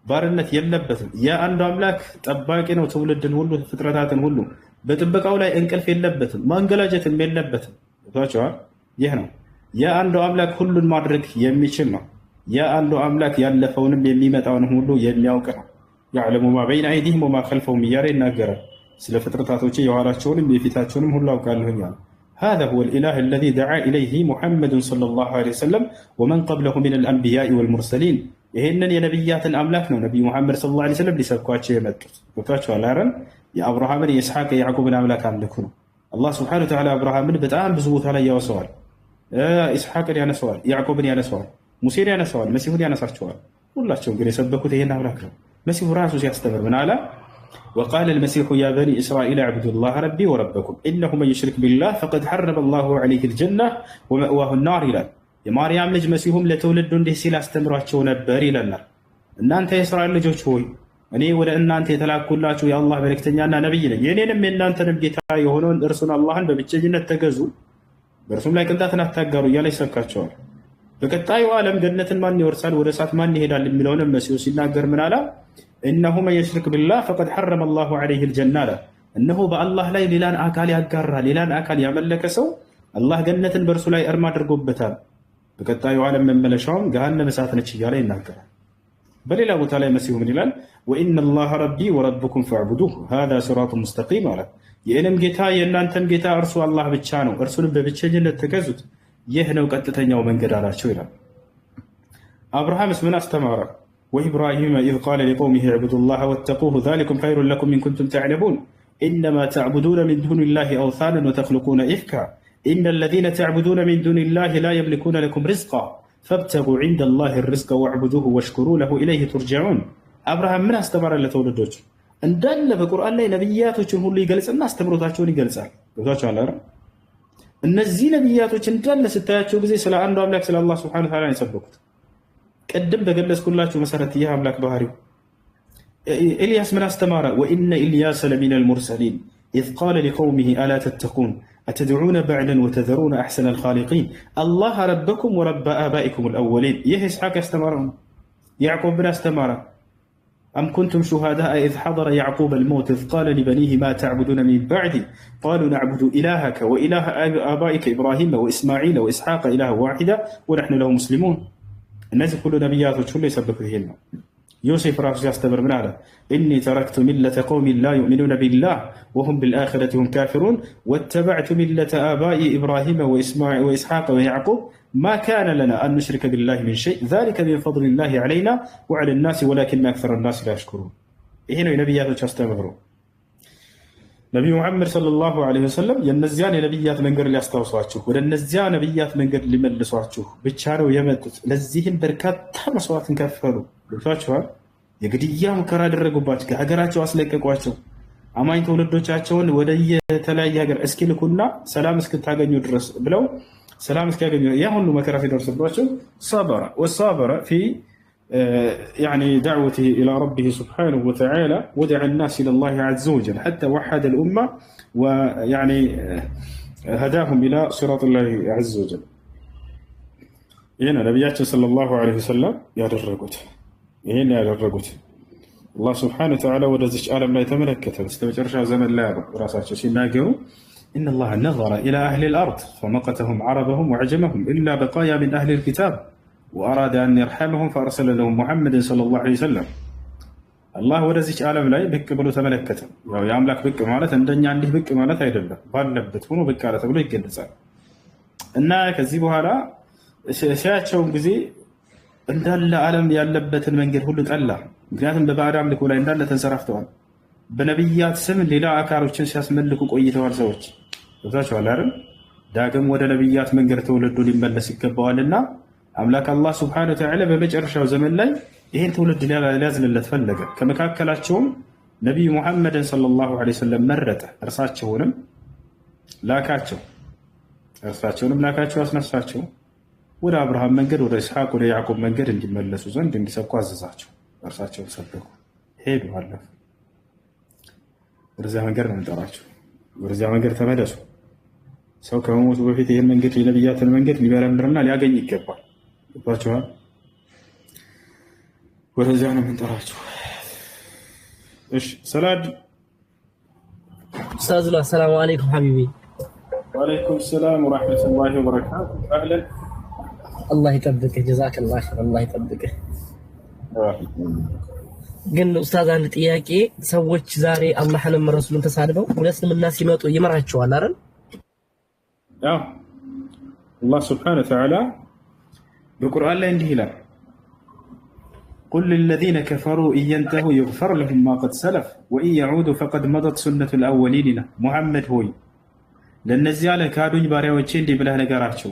ባርነት የለበትም። ያ አንዱ አምላክ ጠባቂ ነው፣ ትውልድን ሁሉ ፍጥረታትን ሁሉ። በጥበቃው ላይ እንቅልፍ የለበትም፣ ማንገላጀትም የለበትም። ታቸዋል። ይህ ነው ያ አንዱ አምላክ ሁሉን ማድረግ የሚችል ነው። ያ አንዱ አምላክ ያለፈውንም የሚመጣውንም ሁሉ የሚያውቅ ነው። ያዕለሙ ማ በይነ አይዲህም ወማ ኸልፈሁም እያለ ይናገራል። ስለ ፍጥረታቶቼ የኋላቸውንም የፊታቸውንም ሁሉ አውቃለሁኝ አለ። هذا هو الإله الذي دعا إليه محمد صلى الله عليه وسلم ومن قبله من الأنبياء والمرسلين። ይሄንን የነብያትን አምላክ ነው ነብዩ መሐመድ ሰለላሁ ዐለይሂ ወሰለም ሊሰብኳቸው የመጡት። ወታቸው አላረን የአብርሃምን የኢስሐቅ የያዕቆብን አምላክ አምልኩ ነው። አላህ ሱብሓነሁ ወተዓላ አብርሃምን በጣም ብዙ ቦታ ላይ ያወሰዋል። ኢስሐቅን ያነሰዋል፣ ያዕቆብን ያነሰዋል፣ ሙሴን ያነሰዋል፣ መሲሁን ያነሳቸዋል። ሁላቸውም ግን የሰበኩት ይሄን አምላክ ነው። መሲሁ ራሱ ሲያስተምር ምን አለ? ወቃለ አልመሲሑ ያ በኒ እስራኤል አዕቡዱ ላህ ረቢ ወረበኩም ኢነሁ መን ዩሽሪክ ቢላህ ፈቀድ ሐረመ ላሁ ዐለይሂ ልጀና ወመእዋሁ ናር ይላል። የማርያም ልጅ መሲሁም ለትውልዱ እንዲህ ሲል አስተምሯቸው ነበር ይለናል። እናንተ የእስራኤል ልጆች ሆይ እኔ ወደ እናንተ የተላኩላችሁ የአላህ መልእክተኛና ነቢይ ነኝ። የእኔንም የእናንተንም ጌታ የሆነውን እርሱን አላህን በብቸኝነት ተገዙ፣ በእርሱም ላይ ቅንጣትን አታጋሩ እያለ ይሰብካቸዋል። በቀጣዩ ዓለም ገነትን ማን ይወርሳል፣ ወደ እሳት ማን ይሄዳል የሚለውንም መሲሁ ሲናገር ምን አለ? እነሁ መን ዩሽሪክ ቢላህ ፈቀድ ሐረመ ላሁ ዐለይሂ ልጀና አለ። እነሆ በአላህ ላይ ሌላን አካል ያጋራ፣ ሌላን አካል ያመለከ ሰው አላህ ገነትን በእርሱ ላይ እርም አድርጎበታል። በቀጣዩ ዓለም መመለሻውም ገሃነመ እሳት ነች እያለ ይናገራል። በሌላ ቦታ ላይ መሲሁ ምን ይላል? ወኢነ ላህ ረቢ ወረብኩም ፈዕቡዱህ ሃዛ ሲራጡን ሙስተቂም አለ። የእኔም ጌታ የእናንተም ጌታ እርሱ አላህ ብቻ ነው፣ እርሱንም በብቸኝነት ተገዙት፣ ይህ ነው ቀጥተኛው መንገድ አላቸው ይላል። አብርሃምስ ምን አስተማረ? ወኢብራሂም ኢዝ ቃለ ሊቀውሚሂ ዕቡዱ ላህ ወተቁሁ ዛሊኩም ኸይሩን ለኩም ኢን ኩንቱም ተዕለሙን ኢነማ ተዕቡዱነ ሚን ዱኒላሂ አውሳነን ወተኽሉቁነ ኢፍካ ኢነ ለዚነ ተዕቡዱነ ሚን ዱኒላሂ ላ የምሊኩነ ለኩም ሪዝቃ ፈብተጉ ዒንደላሂ ሪዝቀ ወዕቡዱሁ ወሽኩሩ ለሁ ኢለይሂ ቱርጀዑን። አብርሃም ምን አስተማረ ለትውልዶች? እንዳለ በቁርአን ላይ ነቢያቶችን ሁሉ ይገልጽና አስተምሮታቸውን ይገልጻል። ገብቷችኋል አይደል? እነዚህ ነቢያቶች እንዳለ ስታያቸው ጊዜ ስለ አንዱ አምላክ ስለ አላህ ሱብሓነሁ ወተዓላ የሰበኩት ቅድም በገለጽኩላችሁ መሰረት ይህ አምላክ ባህሪው። ኢልያስ ምን አስተማረ? ወኢነ ኢልያሰ ለሚነል ሙርሰሊን ኢዝ ቃለ ሊቀውሚሂ አላ ተተቁን አተድዑነ በዕደን ወተዘሩነ አሕሰነል ኻሊቂን አላህ ረበኩም ወረበ አባኢኩም አልአወሊን። ይህ ኢስሐቅ ያስተማረው ነው። ያዕቆብ ምን አስተማረ? أم كنتم شهداء إذ حضر يعقوب الموت إذ قال لبنيه ما تعبدون من بعدي قالوا نعبد إلهك وإله آبائك إبراهيم وإسماعيل وإسحاق إله واحدا ونحن له مسلمون. الناس كل نبيات وشل يسبك فيهن. يوسف راس يستمر من هذا إني تركت ملة قوم لا يؤمنون بالله وهم بالآخرة هم كافرون واتبعت ملة آبائي إبراهيم وإسماعيل وإسحاق ويعقوب ما كان لنا أن نشرك بالله من شيء ذلك من فضل الله علينا وعلى الناس ولكن أكثر الناس لا يشكرون. هنا نبيات يستمروا. نبي محمد صلى الله عليه وسلم ينزيان نبيات من قبل يستوصوا ولا النزيان نبيات من قبل لمن لصوا بتشاروا يمت لزيهم بركات مسوات كفروا ልቷቸዋል። የግድያ ሙከራ ያደረጉባቸው ከሀገራቸው አስለቀቋቸው። አማኝ ተወለዶቻቸውን ወደ የተለያየ ሀገር እስኪልኩና ሰላም እስክታገኙ ድረስ ብለው ሰላም እስኪያገኙ ያ ሁሉ መከራ ሲደርስባቸው صبر وصابر في يعني دعوته إلى ربه سبحانه وتعالى ودع الناس إلى الله عز وجل حتى وحد الأمة ويعني هداهم إلى صراط الله عز وجل. هنا نبياته صلى الله عليه وسلم ያደረጉት ይሄን ያደረጉት አላህ ስብሐነሁ ወተዓላ ወደዚች ዓለም ላይ ተመለከተ። በስተመጨረሻ ዘመን ላይ ራሳቸው ሲናገሩ إن الله نظر إلى أهل الأرض فمقتهم عربهم وعجمهم إلا بقايا من أهل الكتاب وأراد أن يرحمهم فأرسل لهم محمد صلى الله عليه وسلم. الله ወደዚች ዓለም ላይ ብቅ ብሎ ተመለከተ። ያው የአምላክ ብቅ ማለት እንደኛ እንዲህ ብቅ ማለት አይደለም፣ ባለበት ሆኖ ብቅ አለ ተብሎ ይገለጻል። እና ከዚህ በኋላ ሲያቸውን ጊዜ እንዳለ ዓለም ያለበትን መንገድ ሁሉ ጠላ። ምክንያቱም በባዕድ አምልኮ ላይ እንዳለ ተንሰራፍተዋል። በነቢያት ስም ሌላ አካሎችን ሲያስመልኩ ቆይተዋል። ሰዎች ገብታችኋል አይደል? ዳግም ወደ ነቢያት መንገድ ተወልዶ ሊመለስ ይገባዋልና አምላክ አላህ ሱብሓነሁ ወተዓላ በመጨረሻው ዘመን ላይ ይህን ትውልድ ሊያዝንለት ፈለገ። ከመካከላቸውም ነቢዩ ሙሐመድን ሰለላሁ ዐለይሂ ወሰለም መረጠ። እርሳቸውንም ላካቸው፣ አስነሳቸው። ወደ አብርሃም መንገድ፣ ወደ ኢስሐቅ፣ ወደ ያዕቆብ መንገድ እንዲመለሱ ዘንድ እንዲሰብኩ አዘዛቸው። እርሳቸውን ሰበኩ፣ ሄዱ፣ አለፉ። ወደዚያ መንገድ ነው የምንጠራቸው። ወደዚያ መንገድ ተመለሱ። ሰው ከመሞቱ በፊት ይህን መንገድ የነቢያትን መንገድ ሊመረምርና ሊያገኝ ይገባል። ገባችኋል? ወደዚያ ነው የምንጠራቸው። እሺ፣ ሰላድ ኡስታዝ፣ ሰላም አለይኩም ሐቢቢ። ወአለይኩም ሰላም ወራህመቱላሂ ወበረካቱ። አህለን። አላህ ይጠብቅህ። ጀዛከላህ ኸይር። አላህ ይጠብቅህ። ግን ኡስታዝ አንድ ጥያቄ፣ ሰዎች ዛሬ አላህንም ረሱሉን ተሳድበው ወደ እስልምና ሲመጡ ይመራቸዋል አይደል? አዎ። አላህ ሱብሓነሁ ወተዓላ በቁርአን ላይ እንዲህ ይላል፣ ቁል ሊለዚነ ከፈሩ ኢየንተሁ ይግፈር ለሁም ማ ቀድ ሰለፍ ወኢን የዑዱ ፈቀድ መደት ሱነቱል አወሊን ይላል። ሙሐመድ ሆይ ለእነዚያ ለካዱኝ ባሪያዎቼ እንዲህ ብለህ ነገራቸው፣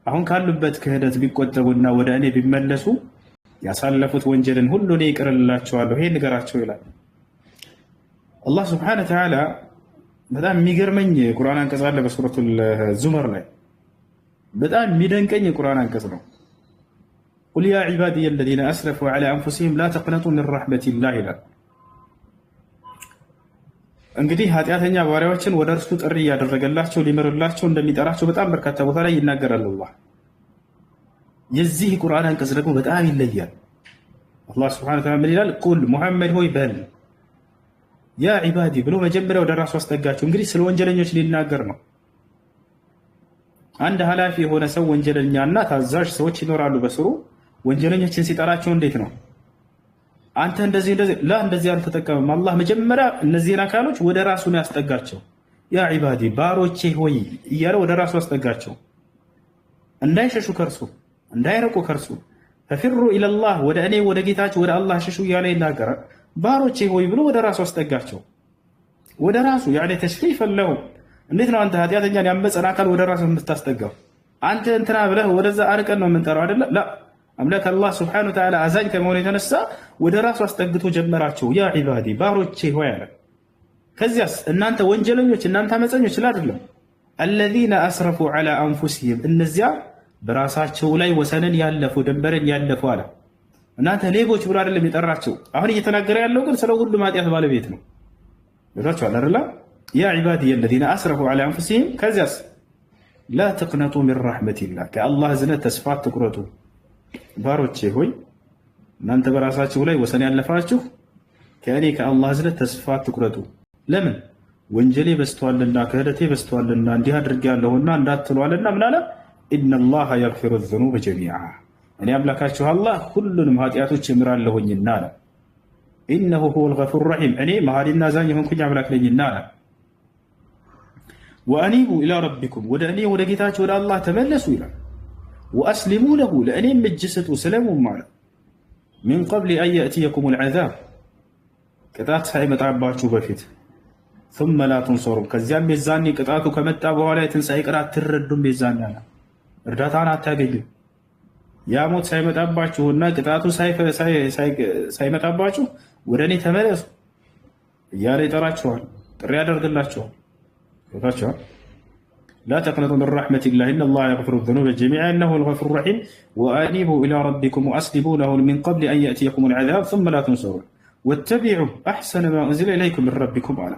አሁን ካሉበት ክህደት ቢቆጠቡና ወደ እኔ ቢመለሱ ያሳለፉት ወንጀልን ሁሉ እኔ ይቅር እላቸዋለሁ፣ ይሄን ንገራቸው ይላል አላህ ሱብሓነሁ ወተዓላ። በጣም የሚገርመኝ የቁርአን አንቀጽ አለ በሱረቱል ዙመር ላይ በጣም የሚደንቀኝ የቁርአን አንቀጽ ነው። ቁል ያ ዒባዲየ አለዚነ አስረፉ ዐላ አንፉሲሂም ላ ተቅነጡ ሚን ረሕመቲላህ ይላል። እንግዲህ ኃጢአተኛ ባሪያዎችን ወደ እርሱ ጥሪ እያደረገላቸው ሊምርላቸው እንደሚጠራቸው በጣም በርካታ ቦታ ላይ ይናገራል አላህ። የዚህ ቁርአን አንቀጽ ደግሞ በጣም ይለያል። አላህ ሱብሓነሁ ወተዓላ ምን ይላል? ቁል ሙሐመድ ሆይ በል ያ ዒባዲ ብሎ መጀመሪያ ወደ ራሱ አስጠጋቸው። እንግዲህ ስለ ወንጀለኞች ሊናገር ነው። አንድ ኃላፊ የሆነ ሰው ወንጀለኛና ታዛዥ ሰዎች ይኖራሉ በስሩ። ወንጀለኞችን ሲጠራቸው እንዴት ነው? አንተ እንደዚህ እንደዚህ አልተጠቀምም። አላህ መጀመሪያ እነዚህን አካሎች ወደ ራሱ ነው ያስጠጋቸው። ያ ዒባዲ ባሮቼ ሆይ እያለ ወደ ራሱ አስጠጋቸው። እንዳይሸሹ ከርሱ እንዳይረቁ ከርሱ ፈፊሩ ኢለላህ ወደ እኔ ወደ ጌታችሁ ወደ አላህ ሽሹ እያለ ይናገራል። ባሮቼ ሆይ ብሎ ወደ ራሱ አስጠጋቸው። ወደ ራሱ ያኔ ተሽሪፍ ፈለው። እንዴት ነው አንተ ኃጢአተኛን ያመፀን አካል ወደ ራሱ የምታስጠጋው? አንተ እንትና ብለህ ወደዛ አርቀን ነው የምንጠራው አይደለ? ላ አምላክ አላህ ሱብሓነሁ ወተዓላ አዛኝ ከመሆኑ የተነሳ ወደ ራሱ አስጠግቶ ጀመራቸው። ያ ዒባዲ ባሮቼ ሆይ አለ። ከዚያስ እናንተ ወንጀለኞች እናንተ አመፀኞች አይደለም። አለዚነ አስረፉ ዐላ አንፉሲሂም እነዚያ በራሳቸው ላይ ወሰንን ያለፉ ድንበርን ያለፉ አለ። እናንተ ሌቦች ብሎ አይደለም የጠራቸው። አሁን እየተናገረ ያለው ግን ስለ ሁሉም ኃጢአት ባለቤት ነው። ይላችኋል አይደለ? ያ ዒባዲየ አለዚነ አስረፉ ዐላ አንፉሲሂም ከዚያስ ላ ተቅነጡ ሚን ረሕመቲላህ ከአላህ እዝነት ተስፋ አትቁረጡ። ባሮቼ ሆይ እናንተ በራሳችሁ ላይ ወሰን ያለፋችሁ ከእኔ ከአላህ እዝነት ተስፋ አትቁረጡ። ለምን? ወንጀሌ በዝቷልና ክህደቴ በዝቷልና እንዲህ አድርጌያለሁና እንዳትሏልና ምን አለ? ኢነላሃ የግፊሩ ዙኑበ ጀሚዓ እኔ አምላካችሁ አላህ ሁሉንም ኃጢአቶች እምራለሁኝና አለ። ኢነሁ ሁወል ገፉሩ ረሒም እኔ መሐሪና አዛኝ የሆንኩኝ አምላክ ነኝና አለ። ወአኒቡ ኢላ ረቢኩም ወደ እኔ ወደ ጌታችሁ ወደ አላህ ተመለሱ ይላል። ወአስሊሙ ለሁ ለእኔም እጅ ስጡ ስለሙም አለ። ሚን ቀብል አን የእትየኩሙል ዐዛብ ቅጣት ሳይመጣባችሁ በፊት ثم لا تنصرون ከዚያም የዛኔ ቅጣቱ ከመጣ በኋላ የትንሣኤ ቅጣት ትረዱም የዛኔ አለ። እርዳታን አታገኙም። ያ ሞት ሳይመጣባችሁና ቅጣቱ ሳይመጣባችሁ ወደ እኔ ተመለሱ እያለ ይጠራችኋል፣ ጥሪ ያደርግላችኋል። ይወታችኋል። لا تقنطوا من رحمة الله إن الله يغفر الذنوب جميعا إنه الغفور الرحيم وأنيبوا إلى ربكم وأسلموا له من قبل أن يأتيكم العذاب ثم لا تنصرون واتبعوا أحسن ما أنزل إليكم من ربكم على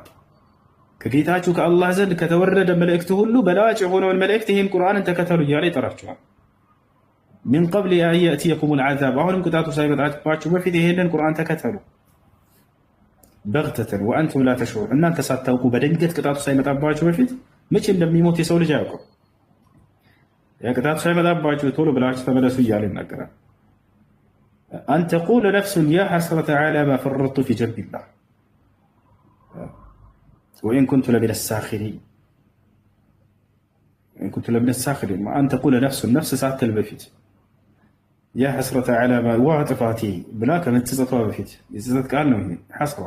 ከጌታችሁ ከአላህ ዘንድ ከተወረደ መልእክት ሁሉ በላጭ የሆነውን መልእክት ይህን ቁርአንን ተከተሉ እያለ ይጠራችኋል። ሚን ቀብል አን የእትየኩሙል ዐዛብ አሁንም ቅጣቱ ሳይመጣባችሁ በፊት ይህንን ቁርአን ተከተሉ። በግተተን ወአንቱም ላ ተሽዑሩን እናንተ ሳታውቁ በድንገት ቅጣቱ ሳይመጣባችሁ በፊት መቼ እንደሚሞት የሰው ልጅ አያውቅም። ያ ቅጣቱ ሳይመጣባችሁ ቶሎ ብላችሁ ተመለሱ እያለ ይናገራል። አን ተቁለ ነፍሱን ያ ሐስረተ ዐላ ማ ፈረጥቱ ፊ ጀንቢላህ ወኢን ኩንቱ ለሚነ ሳኺሪን አን ተቁለ ነፍሱን ነፍስ ሳትል በፊት ያ ሐስረተ ዐላ ማ ዋ ጥፋቴ ብላ ከመጸጸቷ በፊት የጸጸት ቃል ነው። ሐስራ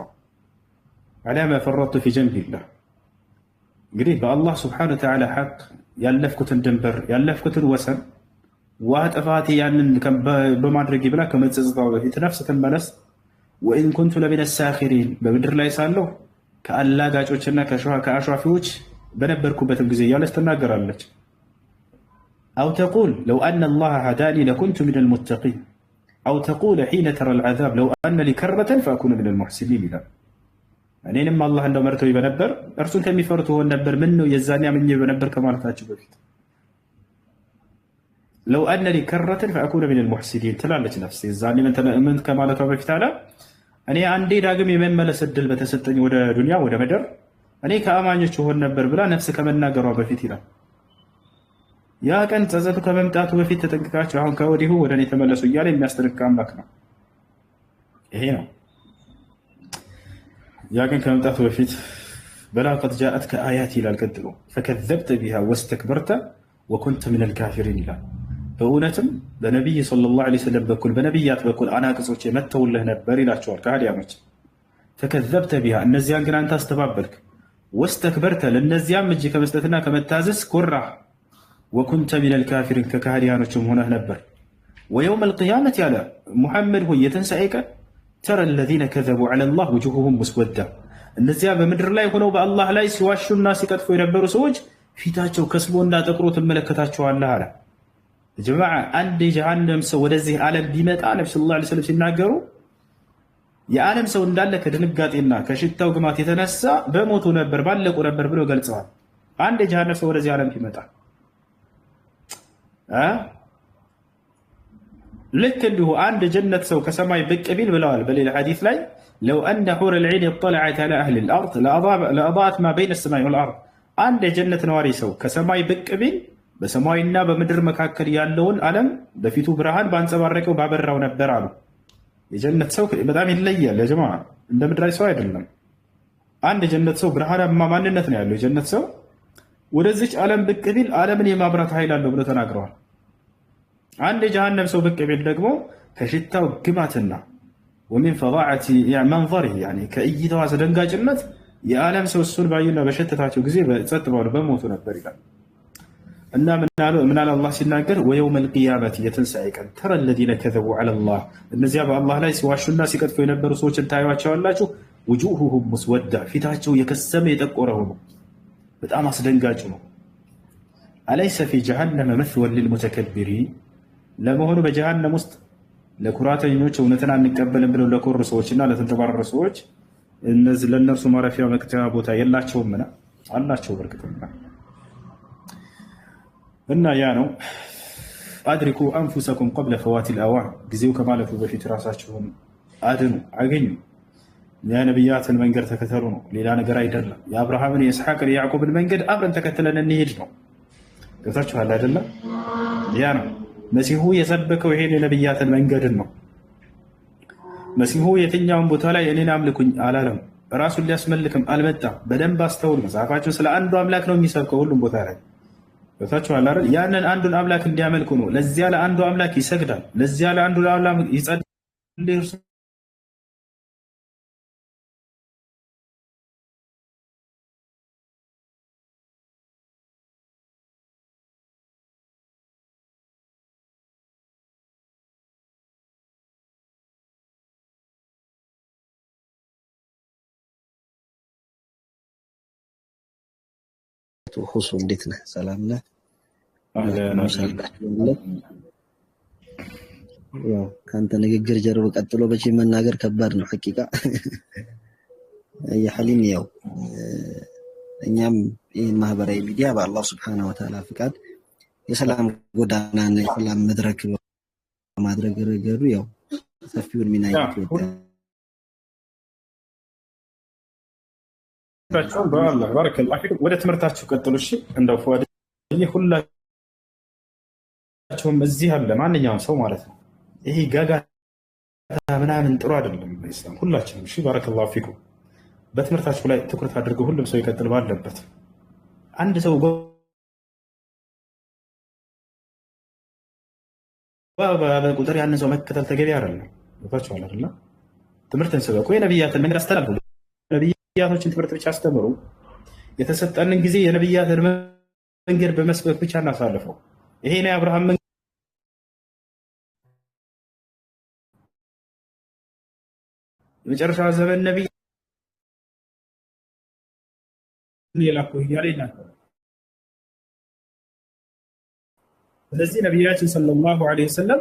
ዐላ ማ ፈረጥቱ ፊ ጀንቢላህ እንግዲህ በአላህ ስብሓነሁ ወተዓላ ሐቅ ያለፍኩትን ድንበር ያለፍኩትን ወሰን ዋ ጥፋቴ ያንን በማድረጌ ብላ ከመጸጸቷ በፊት ነፍስ ትመለስ። ወኢን ኩንቱ ለሚነ ሳኺሪን በምድር ላይ ሳለሁ ከአላጋጮችና ከአሿፊዎች በነበርኩበትም ጊዜ እያለች ትናገራለች። አው ተቁል ለው አነ አላህ ሀዳኒ ለኩንቱ ሚነል ሙተቂን አው ተቁል ሒነ ተረል ዐዛብ ለው አነ ሊ ከረተን ፈአኩነ ሚነል ሙሕሲኒን ይላል። እኔንም አላህ እንደው መርቶኝ በነበር እርሱን ከሚፈሩት ሆን ነበር ምን ነው የዛኔ አምኜ በነበር ከማለታችሁ በፊት ለው አነ ሊ ከረተን ፈአኩነ ሚነል ሙሕሲኒን ትላለች ነፍስ። የዛኔ ምን ከማለቷ በፊት አለ እኔ አንዴ ዳግም የመመለስ እድል በተሰጠኝ ወደ ዱንያ ወደ ምድር እኔ ከአማኞች ሆን ነበር ብላ ነፍስ ከመናገሯ በፊት ይላል። ያ ቀን ጸጸቱ ከመምጣቱ በፊት ተጠንቅቃችሁ አሁን ከወዲሁ ወደ እኔ ተመለሱ እያለ የሚያስጠነቅቅ አምላክ ነው። ይሄ ነው። ያ ቀን ከመምጣቱ በፊት በላ ቀድ ጃአትከ አያት ይላል። ቀጥሎ ፈከዘብተ ቢሃ ወስተክበርተ ወኩንተ ሚነል ካፊሪን ይላል። በእውነትም በነቢይ ሰለላሁ ዐለይሂ ወሰለም በኩል በነቢያት በኩል አናቅጾች መጥተውልህ ነበር ይላቸዋል ከሃዲያኖች። ፈከዘብተ ቢሃ እነዚያን ግን አንተ አስተባበልክ። ወስተክበርተ ለእነዚያም እጅ ከመስጠትና ከመታዘዝ ኮራህ። ወኩንተ ሚነል ካፊሪን ከካህዲያኖችም ሆነህ ነበር። ወየውም አልቅያመት ያለ ሙሐመድ ሆይ የትንሣኤ ቀን ተረ አለዚነ ከዘቡ ዐለላህ ውጁሁሁም ሙስወዳ እነዚያ በምድር ላይ ሆነው በአላህ ላይ ሲዋሹና ሲቀጥፉ የነበሩ ሰዎች ፊታቸው ከስቦና ጠቁሮ ትመለከታቸዋለህ አለ። ጀማዓ አንድ የጀሃነም ሰው ወደዚህ ዓለም ቢመጣ ነቢ ሰለላሁ ዐለይሂ ወሰለም ሲናገሩ የዓለም ሰው እንዳለ ከድንጋጤና ከሽታው ግማት የተነሳ በሞቱ ነበር ባለቁ ነበር ብለው ገልጸዋል። አንድ የጀሃነም ሰው ወደዚህ ዓለም ቢመጣ ልክ እንዲሁ አንድ ጀነት ሰው ከሰማይ ብቅ ቢል ብለዋል በሌላ ሐዲስ ላይ ለው አነ ሑረ ልዒን ኢጠለዐት ዐላ አህሊ ልአርድ ለአضአት ማ በይነ ሰማይ ወልአርድ አንድ የጀነት ነዋሪ ሰው ከሰማይ ብቅ ቢል በሰማይና በምድር መካከል ያለውን ዓለም በፊቱ ብርሃን ባንጸባረቀው ባበራው ነበር አሉ። የጀነት ሰው በጣም ይለያል። ለጀማ እንደ ምድራዊ ሰው አይደለም። አንድ የጀነት ሰው ብርሃናማ ማንነት ነው ያለው። የጀነት ሰው ወደዚች ዓለም ብቅ ቢል ዓለምን የማብራት ኃይል አለው ብለው ተናግረዋል። አንድ የጀሃነም ሰው ብቅ ቢል ደግሞ ከሽታው ግማትና ወሚን ፈዳዓቲ መንዘሪህ ከእይታው አስደንጋጭነት የዓለም ሰው እሱን ባዩና በሸተታቸው ጊዜ ጸጥ ባሉ በሞቱ ነበር ይላል። እና ምን አለ አላህ ሲናገር ወየውመል ቂያመቲ የትንሣኤ ቀን ተረ አለዚነ ከዘቡ ዐለላህ እነዚያ በአላህ ላይ ሲዋሹና ሲቀጥፉ የነበሩ ሰዎችን ታዩዋቸዋላችሁ። ውጁሁሁም ሙስወዳ ፊታቸው የከሰመ የጠቆረ ሆኖ በጣም አስደንጋጭ ነው። አለይሰ ፊ ጀሃነመ መስወን ሊልሙተከቢሪን ለመሆኑ በጀሃነም ውስጥ ለኩራተኞች እውነትን አንቀበልም ብለው ለኮሩ ሰዎችና ለተንጠባረሩ ሰዎች ለእነርሱ ማረፊያ መቅጫ ቦታ የላቸውም? አላቸው በርግጥና እና ያ ነው አድሪኩ አንፉሰኩም ቀብለ ፈዋቲል አዋን ጊዜው ከማለፉ በፊት ራሳችሁን አድኑ አገኙ። የነቢያትን መንገድ ተከተሉ ነው፣ ሌላ ነገር አይደለም። የአብርሃምን የኢስሐቅን የያዕቆብን መንገድ አብረን ተከትለን እንሄድ ነው። ገብታችኋል አይደለም? ያ ነው መሲሁ የሰበከው ይሄን የነቢያትን መንገድን ነው። መሲሁ የትኛውን ቦታ ላይ እኔን አምልኩኝ አላለም። ራሱን ሊያስመልክም አልመጣም። በደንብ አስተውሉ። መጽሐፋቸው ስለ አንዱ አምላክ ነው የሚሰብከው ሁሉም ቦታ ላይ ገብታችኋል አይደል? ያንን አንዱን አምላክ እንዲያመልኩ ነው። ለዚያ ለአንዱ አምላክ ይሰግዳል፣ ለዚያ ለአንዱ አምላክ ይጸልያል። ሁሱ እንዴት ነህ? ሰላም ነህ? ያው ከአንተ ንግግር ጀርባ ቀጥሎ በቼ መናገር ከባድ ነው ሐቂቃ የሐሊም ያው እኛም ይህን ማህበራዊ ሚዲያ በአላህ ስብሐነሁ ወተዓላ ፍቃድ የሰላም ጎዳናና የሰላም መድረክ በማድረግ ረገዱ ያው ሰፊውን ሚና ይወጣል። በአላህ ባረከላሁ ፊኩም። ወደ ትምህርታችሁ ቀጥሉ እሺ። እንደው ፈዋድ ሁላችሁም እዚህ አለ ማንኛውም ሰው ማለት ነው። ይሄ ጋጋታ ምናምን ጥሩ አይደለም በኢስላም። ሁላችንም እሺ፣ ባረከላሁ ፊኩም በትምህርታችሁ ላይ ትኩረት አድርገው ሁሉም ሰው ይቀጥል ባለበት። አንድ ሰው በቁጥር ያን ሰው መከተል ተገቢ አይደለም። ቦታችኋል አይደለ? ትምህርትን ስበኩ፣ የነብያትን መንገድ አስተላልፉ። ነብያቶችን ትምህርት ብቻ አስተምሩ። የተሰጠንን ጊዜ የነብያትን መንገድ በመስበክ ብቻ እናሳልፈው። ይሄ ነው የአብርሃም መንገድ። የመጨረሻ ዘመን ነብይ የላኩ እያለ ይናገራል። ስለዚህ ነቢያችን ሰለላሁ ዐለይሂ ወሰለም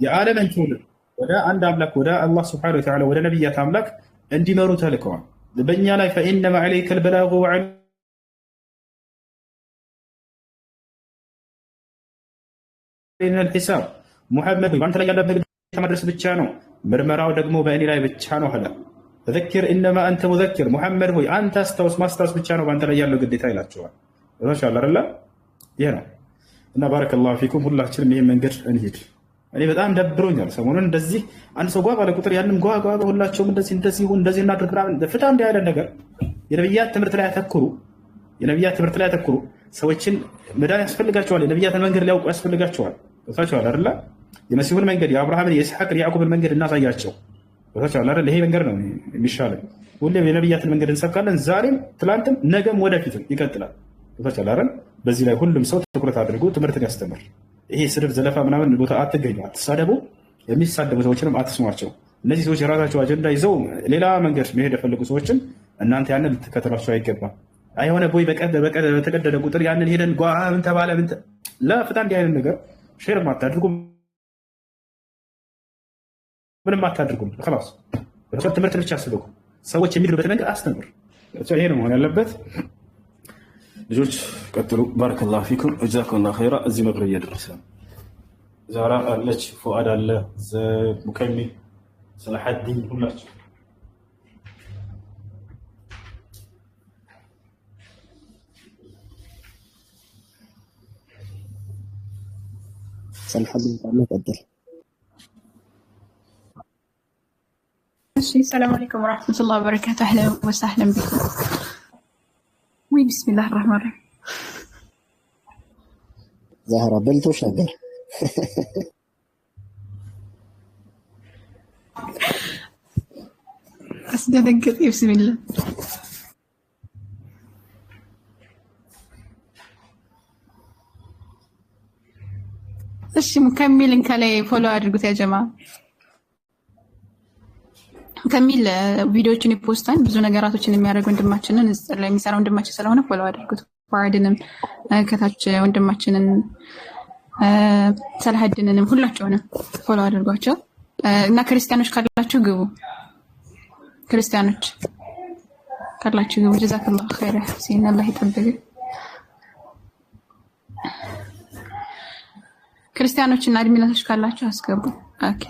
የዓለምን ትውልድ ወደ አንድ አምላክ ወደ አላህ ሱብሓነሁ ወተዓላ ወደ ነቢያት አምላክ እንዲመሩ ተልከዋል። በእኛ ላይ ፈኢነማ ዐለይከ አልበላጉ ወዐለይና አልሒሳብ ሙሐመድ በአንተ ላይ ያለብህ ግዴታ ማድረስ ብቻ ነው፣ ምርመራው ደግሞ በእኔ ላይ ብቻ ነው አለ። ፈዘኪር ኢነማ አንተ ሙዘኪር ሙሐመድ ሆይ አንተ አስታውስ፣ ማስታወስ ብቻ ነው በአንተ ላይ ያለው ግዴታ ይላቸዋል። ኢንሻአላህ አይደለ? ይሄ ነው እና ባረከላሁ ፊኩም ሁላችንም ይሄን መንገድ እንሂድ። እኔ በጣም ደብሮኛል ሰሞኑን። እንደዚህ አንድ ሰው ጓ ባለ ቁጥር ያንን ጓ ሁላቸውም እንደዚህ ይሁን እንደዚህ እናድርግ ምናምን ፍታ እንዲህ ያለ ነገር የነብያት ትምህርት ላይ ያተኩሩ። የነብያት ትምህርት ላይ ያተኩሩ። ሰዎችን መዳን ያስፈልጋቸዋል። የነብያትን መንገድ ሊያውቁ ያስፈልጋቸዋል። ወታቻው አይደለ? የመሲሁን መንገድ የአብርሃምን የኢስሐቅን የያዕቆብን መንገድ እናሳያቸው። ወታቻው አይደለ? ይሄ መንገድ ነው የሚሻለው። ሁሌም የነብያትን መንገድ እንሰብካለን። ዛሬም ትላንትም ነገም ወደፊትም ይቀጥላል። ወታቻው አይደለ? በዚህ ላይ ሁሉም ሰው ትኩረት አድርጎ ትምህርትን ያስተምር። ይሄ ስድብ ዘለፋ ምናምን ቦታ አትገኙ፣ አትሳደቡ። የሚሳደቡ ሰዎችንም አትስሟቸው። እነዚህ ሰዎች የራሳቸው አጀንዳ ይዘው ሌላ መንገድ መሄድ የፈለጉ ሰዎችን እናንተ ያንን ልትከተሏቸው አይገባም። የሆነ ቦይ በተቀደደ ቁጥር ያንን ሄደን ጓ ምን ተባለ ለፍታ እንዲህ አይነት ነገር ሼር አታድርጉ፣ ምንም አታድርጉም። خلاص ትምህርት ብቻ አስበው። ሰዎች የሚድሩበት ነገር አስተምር። ይሄ ነው መሆን ያለበት። ልጆች ቀጥሉ። ባረከላሁ ፊኩም ጀዛኩሙላሁ ኸይራ። እዚህ መግቢያ እየደረሰ ነው። ዛራ አለች፣ ፉአድ አለ፣ ሙከሚል ሰላሐዲን ሁላችሁ ሰላሐዲን ካለ ቀጥል። السلام عليكم ورحمة الله وبركاته. أهلا وسهلا بكم. بسم الله الرحمن الرحيم. زهرة بلتو شجر. أصدقائي بسم الله. እሺ ሙከሚልን ከላይ ፎሎ አድርጉት ያ ጀማ። ከሚል ቪዲዮዎችን ይፖስታል፣ ብዙ ነገራቶችን የሚያደርግ ወንድማችንን ላይ የሚሰራ ወንድማችን ስለሆነ ፎሎ አድርጉት። ፋርድንም ከታች ወንድማችንን ሰላሐዲንንም ሁላቸውንም ፎሎ አድርጓቸው እና ክርስቲያኖች ካላችሁ ግቡ፣ ክርስቲያኖች ካላችሁ ግቡ። ጀዛከላሁ ኸይራ ሲና አላህ ይጠብቅ። ክርስቲያኖችና አድሚናቶች ካላችሁ አስገቡ። ኦኬ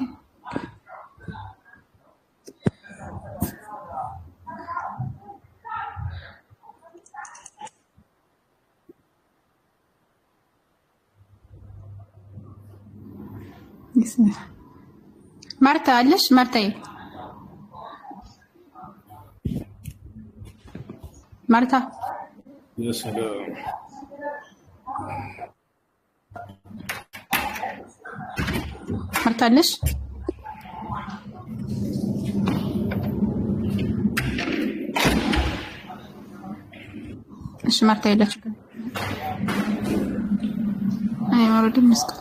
ማርታ አለሽ? ማርታዬ ማርታ ማርታ አለሽ? እሺ ማርታ የለችም። አይ ማረድ መስቀል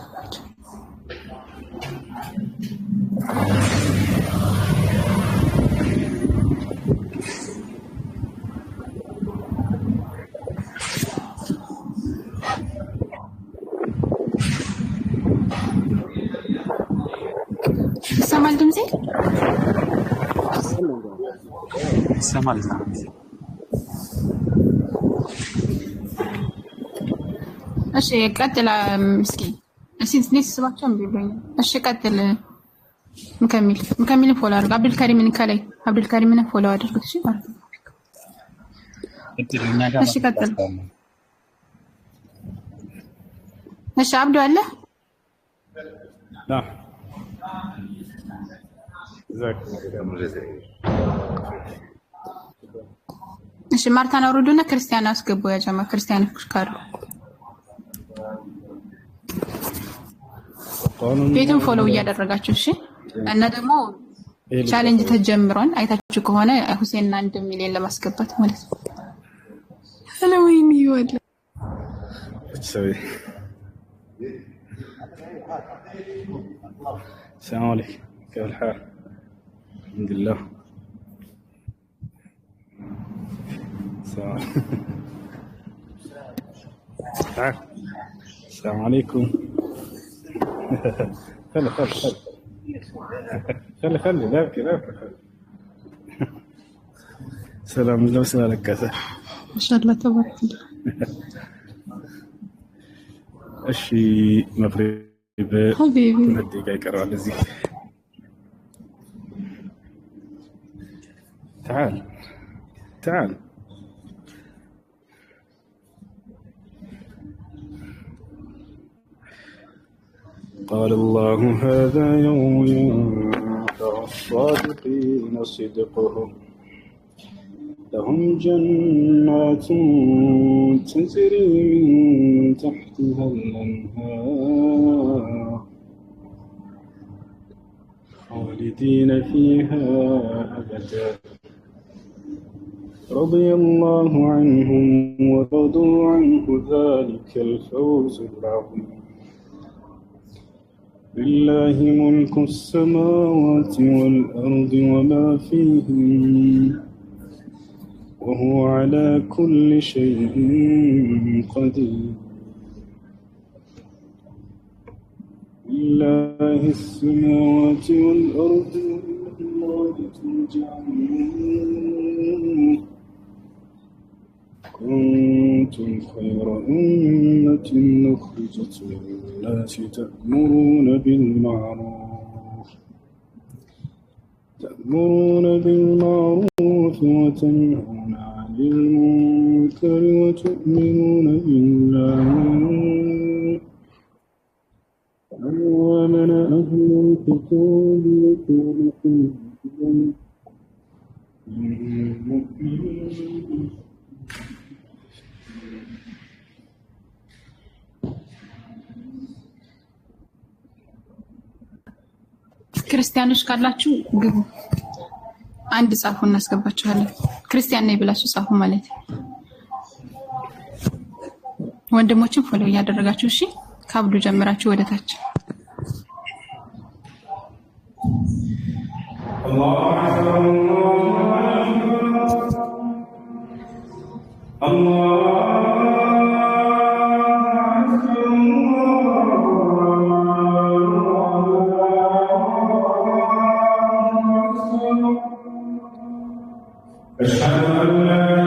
ይሰማል ድምጼ? ይሰማል። እሺ ቀጥል። ምስኪን እሺ ስባቸው ቢብኝ። እሺ ቀጥል። ሙከሚል ፎሎ አድርግ። አብዱልከሪምን ከላይ አብዱልከሪምን ፎሎ አድርጉት። እሺ ማለት ነው። እሺ ቀጥል። እሺ አብዱ አለ? እሺ ማርታን አውርዱና ክርስቲያን አስገቡ። ያ ጀማ ክርስቲያኖች ካሉ ቤቱን ፎሎ እያደረጋችሁ እሺ። እና ደግሞ ቻሌንጅ ተጀምሯል። አይታችሁ ከሆነ ሁሴንና 1 ሚሊዮን ለማስገባት ማለት ነው። ሰላም ይወድ السلام عليكم، كيف الحال؟ الحمد لله. تعال. السلام عليكم. خلي لا ابكي. سلام الله وسلامك كذا. ما شاء الله تبارك الله. እሺ መፍሬ حبيبي دقيقة يقرأ لزي. تعال قال الله هذا يوم ينفع الصادقين صدقهم لهم جنات تجري من تحتها الأنهار خالدين فيها أبدا رضي الله عنهم ورضوا عنه ذلك الفوز العظيم لله ملك السماوات والأرض وما فيهن وهو على كل شيء قدير لله السماوات والأرض وإلى الله ترجع الأمور كنتم خير أمة أخرجت للناس تأمرون بالمعروف وتنهون عن المنكر وتؤمنون بالله ومن أهل الكتاب لكم ክርስቲያኖች ካላችሁ ግቡ። አንድ ጻፉ እናስገባችኋለን። ክርስቲያን ነኝ ብላችሁ ጻፉ ማለት ወንድሞችን ፎሎ እያደረጋችሁ እሺ። ካብዱ ጀምራችሁ ወደ ታች أشهد أن لا